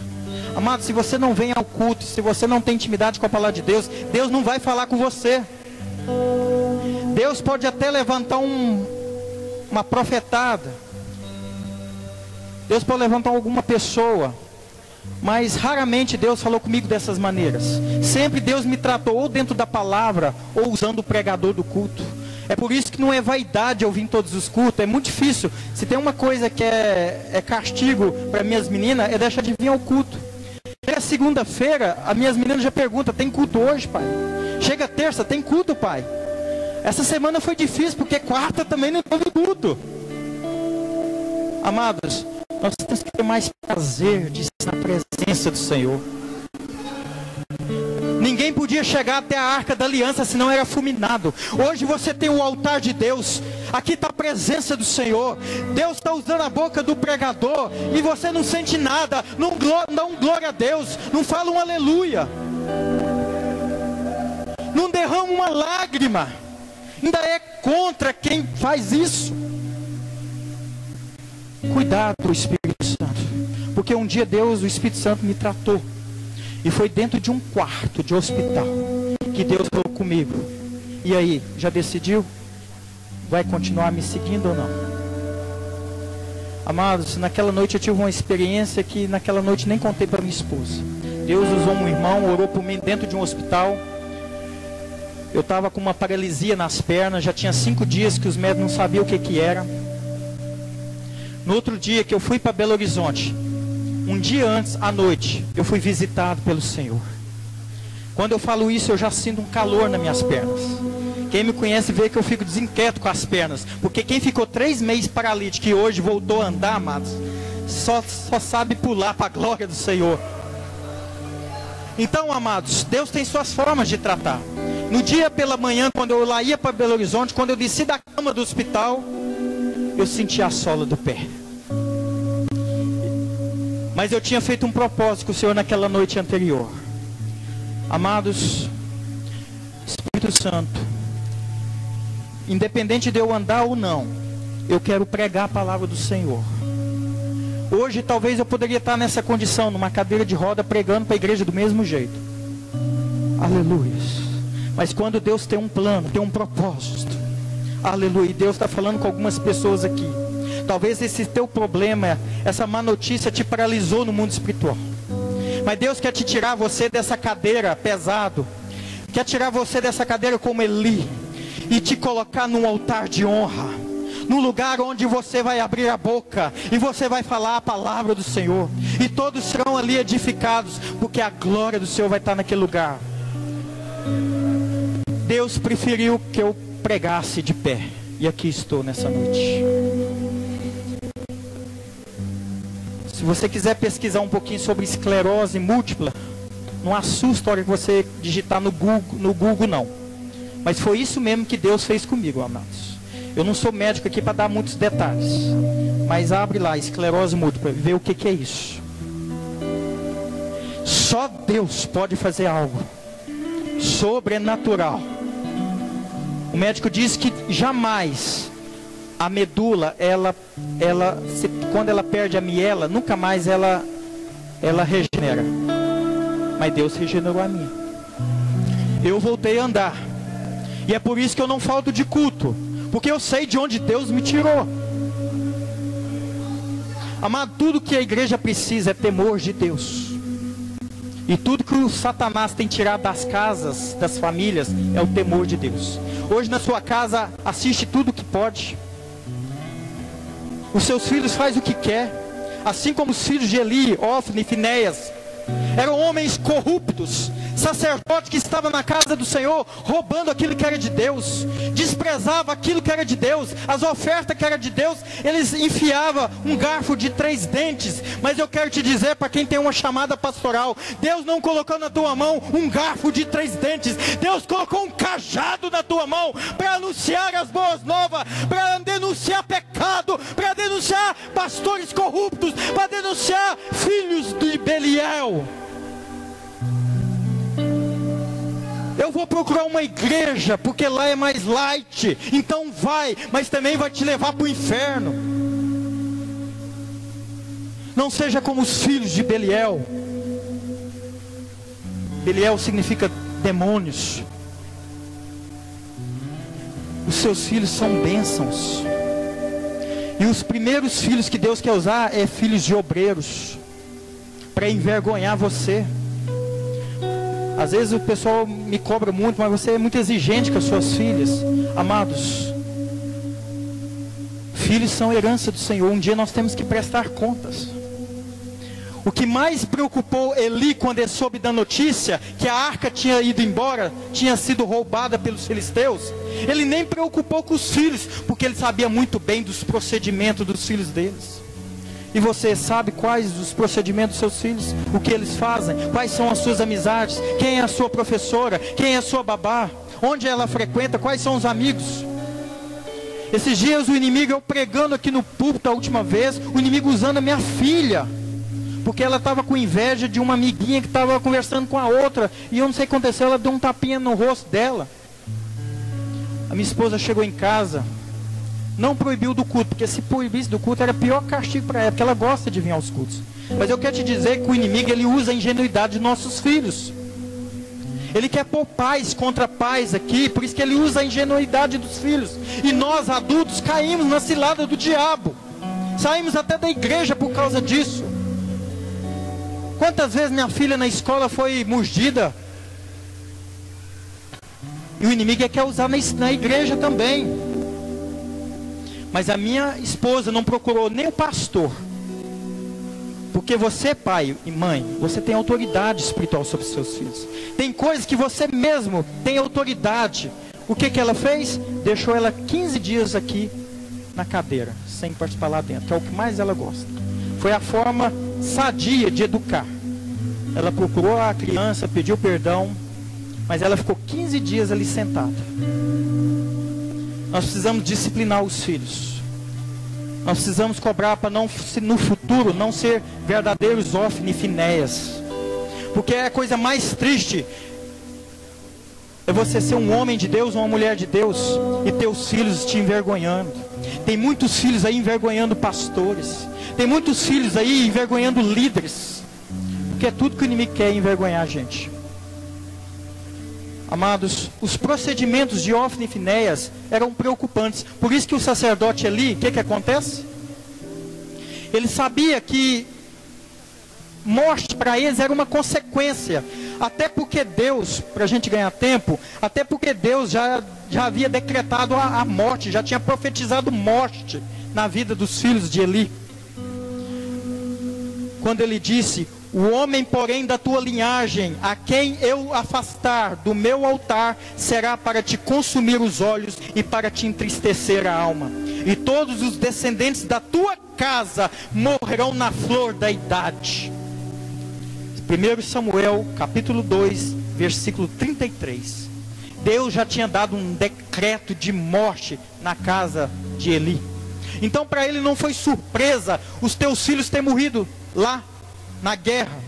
Amado, se você não vem ao culto, se você não tem intimidade com a palavra de Deus, Deus não vai falar com você. Deus pode até levantar uma profetada. Deus pode levantar alguma pessoa. Mas raramente Deus falou comigo dessas maneiras. Sempre Deus me tratou ou dentro da palavra, ou usando o pregador do culto. É por isso que não é vaidade eu vir em todos os cultos. É muito difícil. Se tem uma coisa que é castigo para minhas meninas, é deixar de vir ao culto. Chega segunda-feira, as minhas meninas já perguntam: tem culto hoje, pai? Chega terça, tem culto, pai? Essa semana foi difícil, porque quarta também não teve culto. Amados, nós temos que ter mais prazer de estar na presença do Senhor. Ninguém nem podia chegar até a arca da aliança, senão era fulminado. Hoje você tem o altar de Deus, aqui está a presença do Senhor. Deus está usando a boca do pregador e você não sente nada, não dá um glória a Deus, não fala um aleluia, não derrama uma lágrima, ainda é contra quem faz isso. Cuidado, Espírito Santo, porque um dia Deus, o Espírito Santo me tratou, e foi dentro de um quarto de hospital, que Deus falou comigo: e aí, já decidiu? Vai continuar me seguindo ou não? Amados, naquela noite eu tive uma experiência que naquela noite nem contei para minha esposa. Deus usou um irmão, orou por mim dentro de um hospital. Eu estava com uma paralisia nas pernas, já tinha 5 dias que os médicos não sabiam o que era. No outro dia que eu fui para Belo Horizonte, um dia antes, à noite, eu fui visitado pelo Senhor. Quando eu falo isso, eu já sinto um calor nas minhas pernas. Quem me conhece vê que eu fico desinquieto com as pernas, porque quem ficou 3 meses paralítico e hoje voltou a andar, amados, só sabe pular para a glória do Senhor. Então, amados, Deus tem suas formas de tratar. No dia pela manhã, quando eu lá ia para Belo Horizonte, quando eu desci da cama do hospital, eu senti a sola do pé. Mas eu tinha feito um propósito com o Senhor naquela noite anterior. Amados, Espírito Santo, independente de eu andar ou não, eu quero pregar a palavra do Senhor. Hoje talvez eu poderia estar nessa condição, numa cadeira de roda, pregando para a igreja do mesmo jeito. Aleluia. Mas quando Deus tem um plano, tem um propósito, aleluia, Deus está falando com algumas pessoas aqui. Talvez esse teu problema, essa má notícia te paralisou no mundo espiritual. Mas Deus quer te tirar você dessa cadeira pesado. Quer tirar você dessa cadeira como Eli. E te colocar num altar de honra. Num lugar onde você vai abrir a boca. E você vai falar a palavra do Senhor. E todos serão ali edificados. Porque a glória do Senhor vai estar naquele lugar. Deus preferiu que eu pregasse de pé. E aqui estou nessa noite. Se você quiser pesquisar um pouquinho sobre esclerose múltipla, não assusta a hora que você digitar no Google não. Mas foi isso mesmo que Deus fez comigo, amados. Eu não sou médico aqui para dar muitos detalhes. Mas abre lá, esclerose múltipla, vê o que é isso. Só Deus pode fazer algo sobrenatural. O médico diz que jamais a medula, quando ela perde a miela, nunca mais ela regenera. Mas Deus regenerou a minha. Eu voltei a andar. E é por isso que eu não falto de culto. Porque eu sei de onde Deus me tirou. Amado, tudo que a igreja precisa é temor de Deus. E tudo que o Satanás tem tirado das casas, das famílias, é o temor de Deus. Hoje na sua casa, assiste tudo que pode. Os seus filhos fazem o que quer. Assim como os filhos de Eli, Ofni e Finéias. Eram homens corruptos. Sacerdote que estava na casa do Senhor, roubando aquilo que era de Deus. Desprezava aquilo que era de Deus. As ofertas que era de Deus, eles enfiavam um garfo de 3 dentes. Mas eu quero te dizer, para quem tem uma chamada pastoral, Deus não colocou na tua mão um garfo de 3 dentes. Deus colocou um cajado na tua mão, para anunciar as boas novas, para denunciar pecado, para denunciar pastores corruptos, para denunciar filhos de Belial. Eu vou procurar uma igreja, porque lá é mais light. Então vai, mas também vai te levar para o inferno. Não seja como os filhos de Belial. Belial significa demônios. Os seus filhos são bênçãos. E os primeiros filhos que Deus quer usar é filhos de obreiros, para envergonhar você. Às vezes o pessoal me cobra muito, mas você é muito exigente com as suas filhas. Amados, filhos são herança do Senhor. Um dia nós temos que prestar contas. O que mais preocupou Eli quando ele soube da notícia que a arca tinha ido embora, tinha sido roubada pelos filisteus, ele nem preocupou com os filhos, porque ele sabia muito bem dos procedimentos dos filhos deles. E você sabe quais os procedimentos dos seus filhos? O que eles fazem? Quais são as suas amizades? Quem é a sua professora? Quem é a sua babá? Onde ela frequenta? Quais são os amigos? Esses dias o inimigo, eu pregando aqui no púlpito a última vez, o inimigo usando a minha filha, porque ela estava com inveja de uma amiguinha que estava conversando com a outra, e eu não sei o que aconteceu, ela deu um tapinha no rosto dela. A minha esposa chegou em casa, não proibiu do culto, porque se proibisse do culto era pior castigo para ela, porque ela gosta de vir aos cultos. Mas eu quero te dizer que o inimigo, ele usa a ingenuidade de nossos filhos. Ele quer pôr pais contra pais aqui, por isso que ele usa a ingenuidade dos filhos. E nós adultos caímos na cilada do diabo. Saímos até da igreja por causa disso. Quantas vezes minha filha na escola foi mordida? E o inimigo quer usar na igreja também. Mas a minha esposa não procurou nem o pastor. Porque você, pai e mãe, você tem autoridade espiritual sobre os seus filhos. Tem coisas que você mesmo tem autoridade. O que ela fez? Deixou ela 15 dias aqui na cadeira, sem participar lá dentro, que é o que mais ela gosta. Foi a forma sadia de educar. Ela procurou a criança, pediu perdão, mas ela ficou 15 dias ali sentada. Nós precisamos disciplinar os filhos. Nós precisamos cobrar para não, no futuro, não ser verdadeiros Ofni e Finéias. Porque é a coisa mais triste é você ser um homem de Deus, uma mulher de Deus, e teus filhos te envergonhando. Tem muitos filhos aí envergonhando pastores. Tem muitos filhos aí envergonhando líderes. Porque é tudo que o inimigo quer, envergonhar a gente. Amados, os procedimentos de Ofni e Finéias eram preocupantes. Por isso que o sacerdote Eli, o que acontece? Ele sabia que morte para eles era uma consequência. Até porque Deus, para a gente ganhar tempo, até porque Deus já havia decretado a morte, já tinha profetizado morte na vida dos filhos de Eli. Quando ele disse: o homem, porém, da tua linhagem, a quem eu afastar do meu altar, será para te consumir os olhos e para te entristecer a alma. E todos os descendentes da tua casa morrerão na flor da idade. 1 Samuel, capítulo 2, versículo 33. Deus já tinha dado um decreto de morte na casa de Eli. Então, para ele não foi surpresa os teus filhos terem morrido lá na guerra.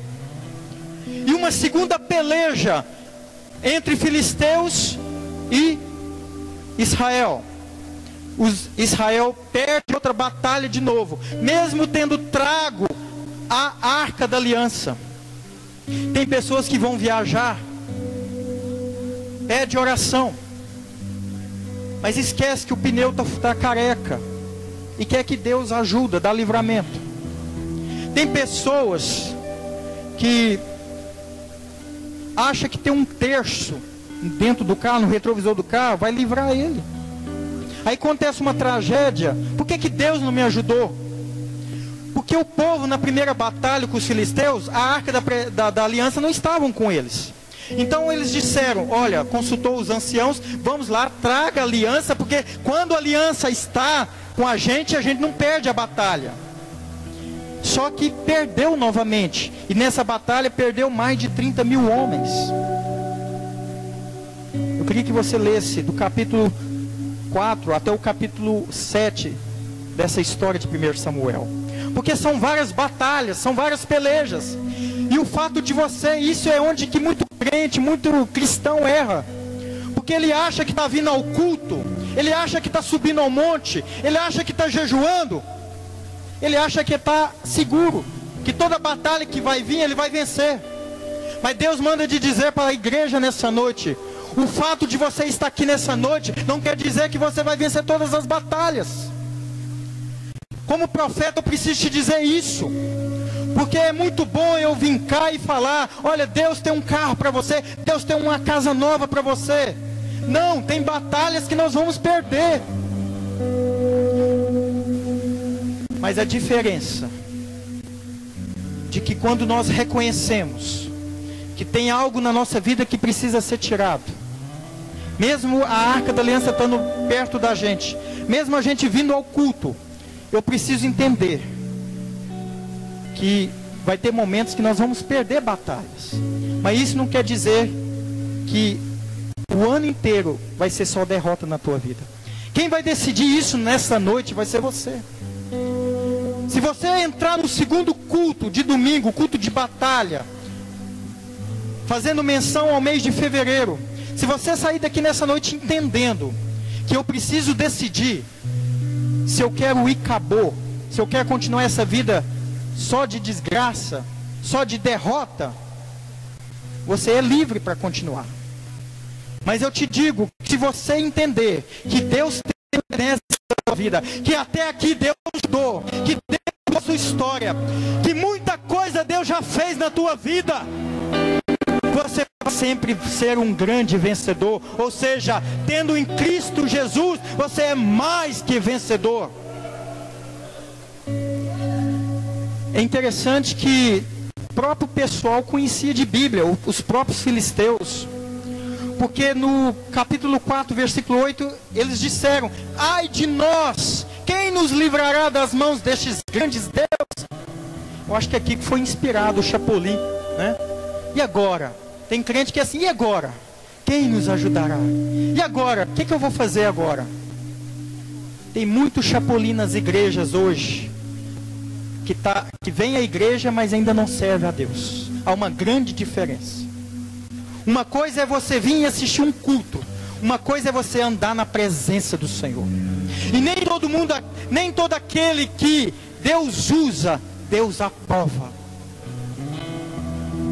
E uma segunda peleja entre filisteus e Israel. Israel perde outra batalha de novo, mesmo tendo trago a arca da aliança. Tem pessoas que vão viajar, pede oração, mas esquece que o pneu está careca e quer que Deus ajuda, dá livramento. Tem pessoas que acham que tem um terço dentro do carro, no retrovisor do carro, vai livrar ele. Aí acontece uma tragédia. Por que Deus não me ajudou? Porque o povo na primeira batalha com os filisteus, a arca da aliança não estavam com eles. Então eles disseram: olha, consultou os anciãos, vamos lá, traga a aliança, porque quando a aliança está com a gente não perde a batalha. Só que perdeu novamente. E nessa batalha perdeu mais de 30 mil homens. Eu queria que você lesse do capítulo 4 até o capítulo 7 dessa história de 1 Samuel. Porque são várias batalhas, são várias pelejas. E o fato de você, isso é onde que muito crente, muito cristão erra. Porque ele acha que está vindo ao culto, ele acha que está subindo ao monte, ele acha que está jejuando, ele acha que está seguro, que toda batalha que vai vir, ele vai vencer. Mas Deus manda de dizer para a igreja nessa noite: o fato de você estar aqui nessa noite não quer dizer que você vai vencer todas as batalhas. Como profeta eu preciso te dizer isso, porque é muito bom eu vir cá e falar: olha, Deus tem um carro para você, Deus tem uma casa nova para você. Não, tem batalhas que nós vamos perder. Mas a diferença de que quando nós reconhecemos que tem algo na nossa vida que precisa ser tirado, mesmo a arca da aliança estando perto da gente, mesmo a gente vindo ao culto, eu preciso entender que vai ter momentos que nós vamos perder batalhas. Mas isso não quer dizer que o ano inteiro vai ser só derrota na tua vida. Quem vai decidir isso nessa noite vai ser você. Se você entrar no segundo culto de domingo, culto de batalha, fazendo menção ao mês de fevereiro, se você sair daqui nessa noite entendendo que eu preciso decidir se eu quero ir acabou, se eu quero continuar essa vida só de desgraça, só de derrota, você é livre para continuar. Mas eu te digo, se você entender que Deus tem nessa sua vida, que até aqui Deus ajudou, que Deus mudou a sua história, que muita coisa Deus já fez na tua vida, você vai sempre ser um grande vencedor. Ou seja, tendo em Cristo Jesus, você é mais que vencedor. É interessante que o próprio pessoal conhecia de Bíblia, os próprios filisteus. Porque no capítulo 4, versículo 8, eles disseram: ai de nós, quem nos livrará das mãos destes grandes deuses? Eu acho que aqui foi inspirado o Chapolin, né? E agora? Tem crente que é assim: e agora? Quem nos ajudará? E agora? O que eu vou fazer agora? Tem muito Chapolin nas igrejas hoje, que vem à igreja, mas ainda não serve a Deus. Há uma grande diferença. Uma coisa é você vir e assistir um culto. Uma coisa é você andar na presença do Senhor. E nem todo aquele que Deus usa, Deus aprova.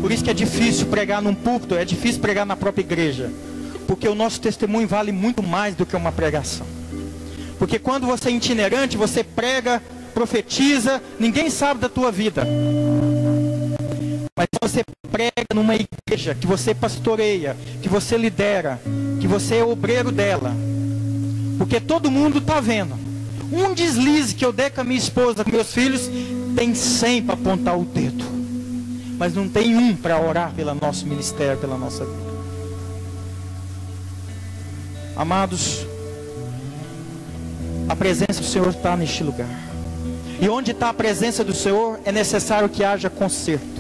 Por isso que é difícil pregar num púlpito, é difícil pregar na própria igreja. Porque o nosso testemunho vale muito mais do que uma pregação. Porque quando você é itinerante, você prega, profetiza, ninguém sabe da tua vida. Mas você prega numa igreja, que você pastoreia, que você lidera, que você é obreiro dela. Porque todo mundo está vendo. Um deslize que eu der com a minha esposa, com meus filhos, tem 100 para apontar o dedo. Mas não tem um para orar pelo nosso ministério, pela nossa vida. Amados, a presença do Senhor está neste lugar. E onde está a presença do Senhor, é necessário que haja conserto.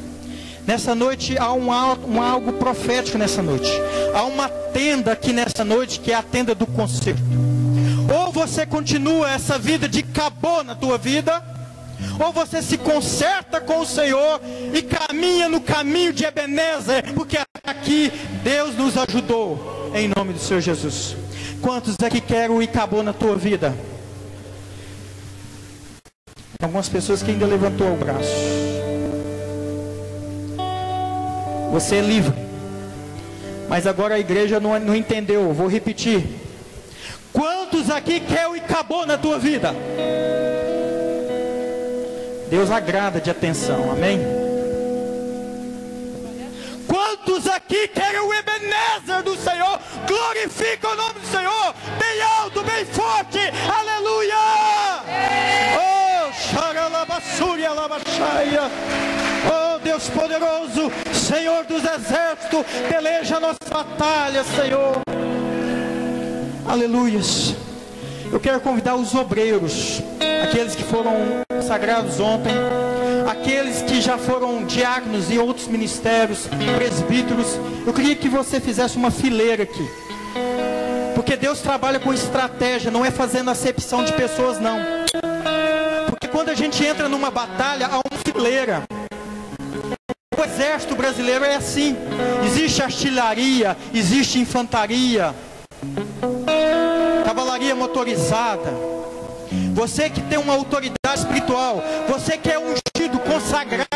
Nessa noite há algo profético nessa noite. Há uma tenda aqui nessa noite, que é a tenda do conserto. Ou você continua essa vida de acabou na tua vida, ou você se conserta com o Senhor e caminha no caminho de Ebenezer, porque aqui Deus nos ajudou, em nome do Senhor Jesus. Quantos aqui querem o acabou na tua vida? Algumas pessoas que ainda levantou o braço. Você é livre. Mas agora a igreja não entendeu. Vou repetir. Quantos aqui quer o acabou na tua vida? Deus agrada de atenção, amém? Quantos aqui querem o Ebenezer do Senhor? Glorifica o nome do Senhor, bem alto, bem forte, aleluia! Oh, xaralabassúria, labaxaia. Oh, Deus poderoso, Senhor dos exércitos, peleja a nossa batalha, Senhor. Aleluias. Eu quero convidar os obreiros, aqueles que foram sagrados ontem, aqueles que já foram diáconos em outros ministérios, presbíteros. Eu queria que você fizesse uma fileira aqui, porque Deus trabalha com estratégia, não é fazendo acepção de pessoas, não. Porque quando a gente entra numa batalha, há uma fileira. O exército brasileiro é assim. Existe artilharia, existe infantaria, cavalaria motorizada. Você que tem uma autoridade espiritual, você que é ungido, consagrado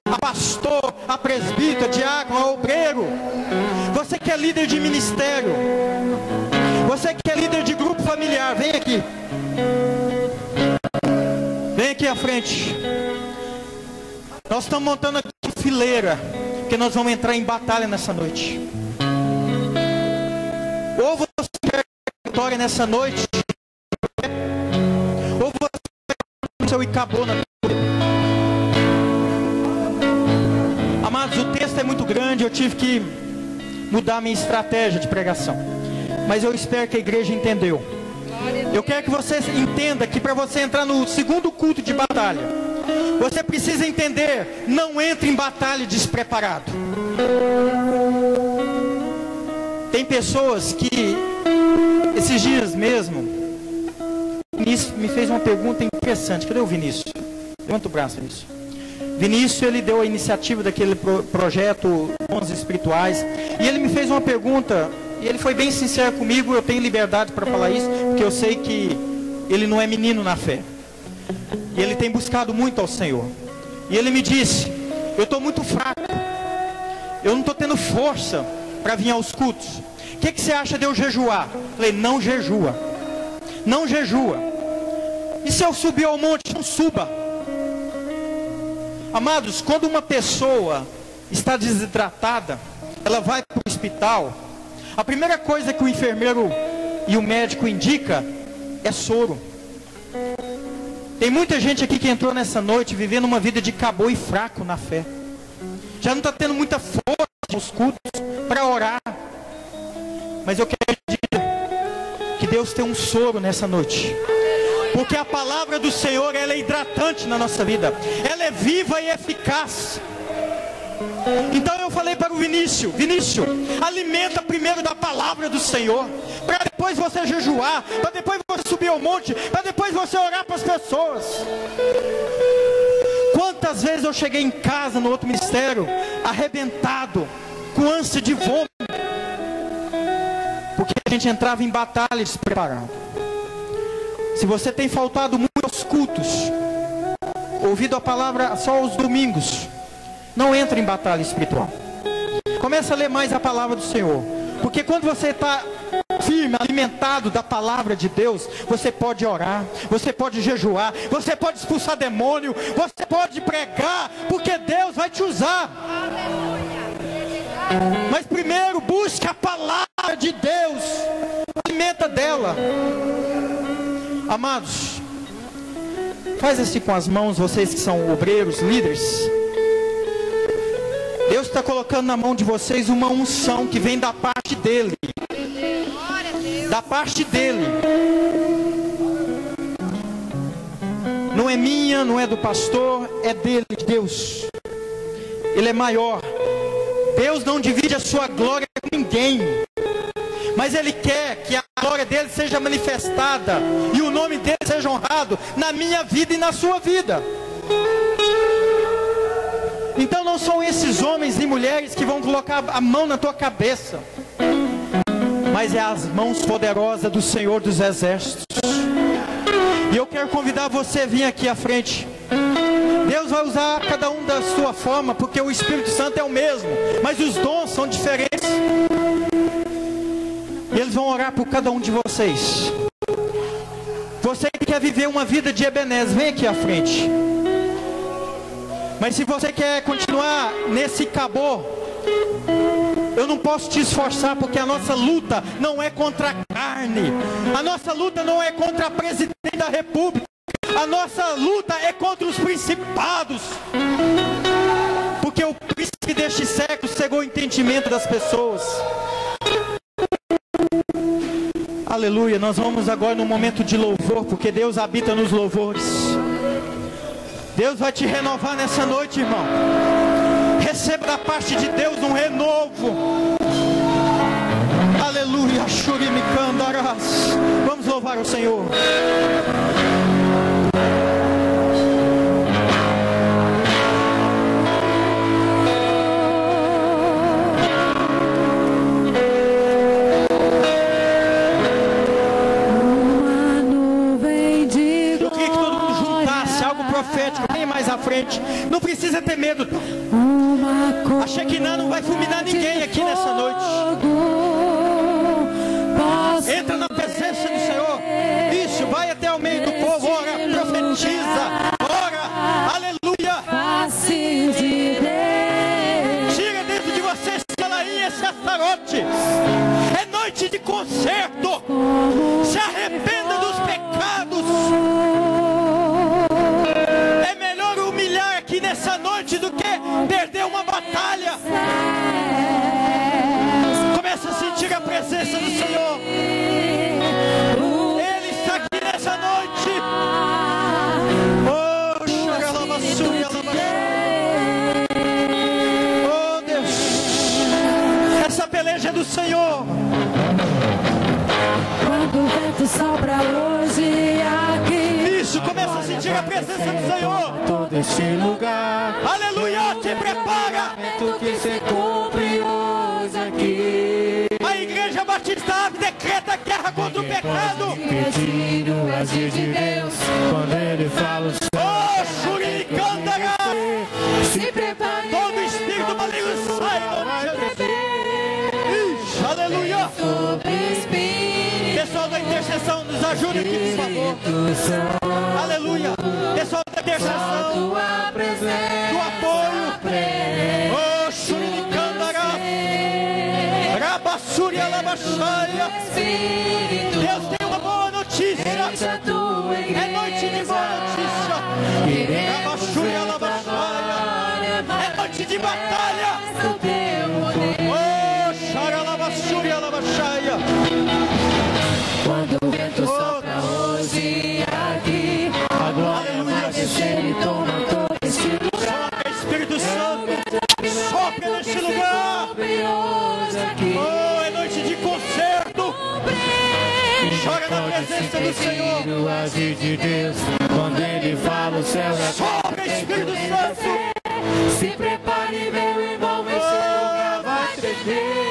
a pastor, a presbítero, a diácono, a obreiro, você que é líder de ministério, você que é líder de grupo familiar, vem aqui. Vem aqui à frente. Nós estamos montando aqui uma fileira, porque nós vamos entrar em batalha nessa noite. Ou você quer vitória nessa noite, ou você seu acabou na vida. Amados, o texto é muito grande, eu tive que mudar a minha estratégia de pregação. Mas eu espero que a igreja entendeu. Eu quero que você entenda que para você entrar no segundo culto de batalha, Você precisa entender, não entre em batalha despreparado. Tem pessoas que, esses dias mesmo, Vinícius me fez uma pergunta interessante. Cadê o Vinícius? Levanta o braço, Vinícius. Vinícius, ele deu a iniciativa daquele projeto Dons Espirituais. E ele me fez uma pergunta, e ele foi bem sincero comigo. Eu tenho liberdade para falar isso, porque eu sei que ele não é menino na fé. E ele tem buscado muito ao Senhor. E ele me disse, eu estou muito fraco. Eu não estou tendo força para vir aos cultos. O que você acha de eu jejuar? Eu falei, não jejua. Não jejua. E se eu subir ao monte, não suba. Amados, quando uma pessoa está desidratada, ela vai para o hospital, a primeira coisa que o enfermeiro e o médico indica é soro. Tem muita gente aqui que entrou nessa noite vivendo uma vida de cabô e fraco na fé. Já não está tendo muita força nos cultos para orar. Mas eu quero dizer que Deus tem um soro nessa noite. Porque a palavra do Senhor, ela é hidratante na nossa vida. Ela é viva e eficaz. Então eu falei para o Vinícius, alimenta primeiro da palavra do Senhor, para depois você jejuar, para depois você subir ao monte, para depois você orar para as pessoas. Quantas vezes eu cheguei em casa no outro ministério, arrebentado, com ânsia de vômito, porque a gente entrava em batalha despreparado. Se você tem faltado muito aos cultos, ouvido a palavra só aos domingos, não entre em batalha espiritual. Começa a ler mais a palavra do Senhor. Porque quando você está firme, alimentado da palavra de Deus, você pode orar, você pode jejuar, você pode expulsar demônio, você pode pregar, porque Deus vai te usar. Mas primeiro busque a palavra de Deus, alimenta dela. Amados, faz assim com as mãos, vocês que são obreiros, líderes. Deus está colocando na mão de vocês uma unção que vem da parte dEle. Da parte dEle. Não é minha, não é do pastor, é dEle, de Deus. Ele é maior. Deus não divide a sua glória com ninguém. Mas Ele quer que a glória dEle seja manifestada e o nome dEle seja honrado na minha vida e na sua vida. Então não são esses homens e mulheres que vão colocar a mão na tua cabeça, mas é as mãos poderosas do Senhor dos Exércitos. E eu quero convidar você a vir aqui à frente. Deus vai usar cada um da sua forma, porque o Espírito Santo é o mesmo, mas os dons são diferentes. E eles vão orar por cada um de vocês. Você que quer viver uma vida de Ebenezer, vem aqui à frente. Mas se você quer continuar nesse cabô, eu não posso te esforçar, porque a nossa luta não é contra a carne. A nossa luta não é contra a presidente da república. A nossa luta é contra os principados. Porque o príncipe deste século cegou o entendimento das pessoas. Aleluia, nós vamos agora num momento de louvor, porque Deus habita nos louvores. Deus vai te renovar nessa noite, irmão. Receba da parte de Deus um renovo. Aleluia. Vamos louvar o Senhor. Vem mais à frente. Não precisa ter medo. A Shekinah não vai fulminar ninguém aqui nessa noite. Entra na presença do Senhor. Isso, vai até o meio do povo. Ora, profetiza. Ora, aleluia. Tira dentro de você esse alainha, esse astarote. É noite de conserto. Se arrependa dos pecados. Nessa noite do que perder uma batalha. Começa a sentir a presença do Senhor. Ele está aqui nessa noite. Oh, vento sopra hoje aqui. Isso, começa a sentir a presença do Senhor. Todo este lugar. Aleluia, te prepara. Vento que se cumpre hoje aqui. A Igreja Batista Ave decreta guerra contra o pecado. Impedir o agir de Deus quando Ele fala o Oh, Shuricandara. Se prepare. Todo espírito maligno sai. Aleluia. Pessoal da intercessão, nos ajude aqui, por favor. Aleluia. Pessoal da intercessão, do apoio. Oh, Shuricandara. Rabassuria Labachaia. Deus tem uma boa notícia. É noite de boa notícia. Rabassuria Labachaia. É noite de batalha. Oh, Xaralabassúria Labachaia. Quando o vento sopra hoje aqui, a glória vai descer e toma todo este lugar. Sopra, Espírito Santo, sopra neste lugar. Oh, é noite de concerto. Chora na presença do Senhor. O agir de Deus, quando Ele fala o céu é Sopra, Espírito Santo. Se prepare, meu irmão, esse lugar vai tremer.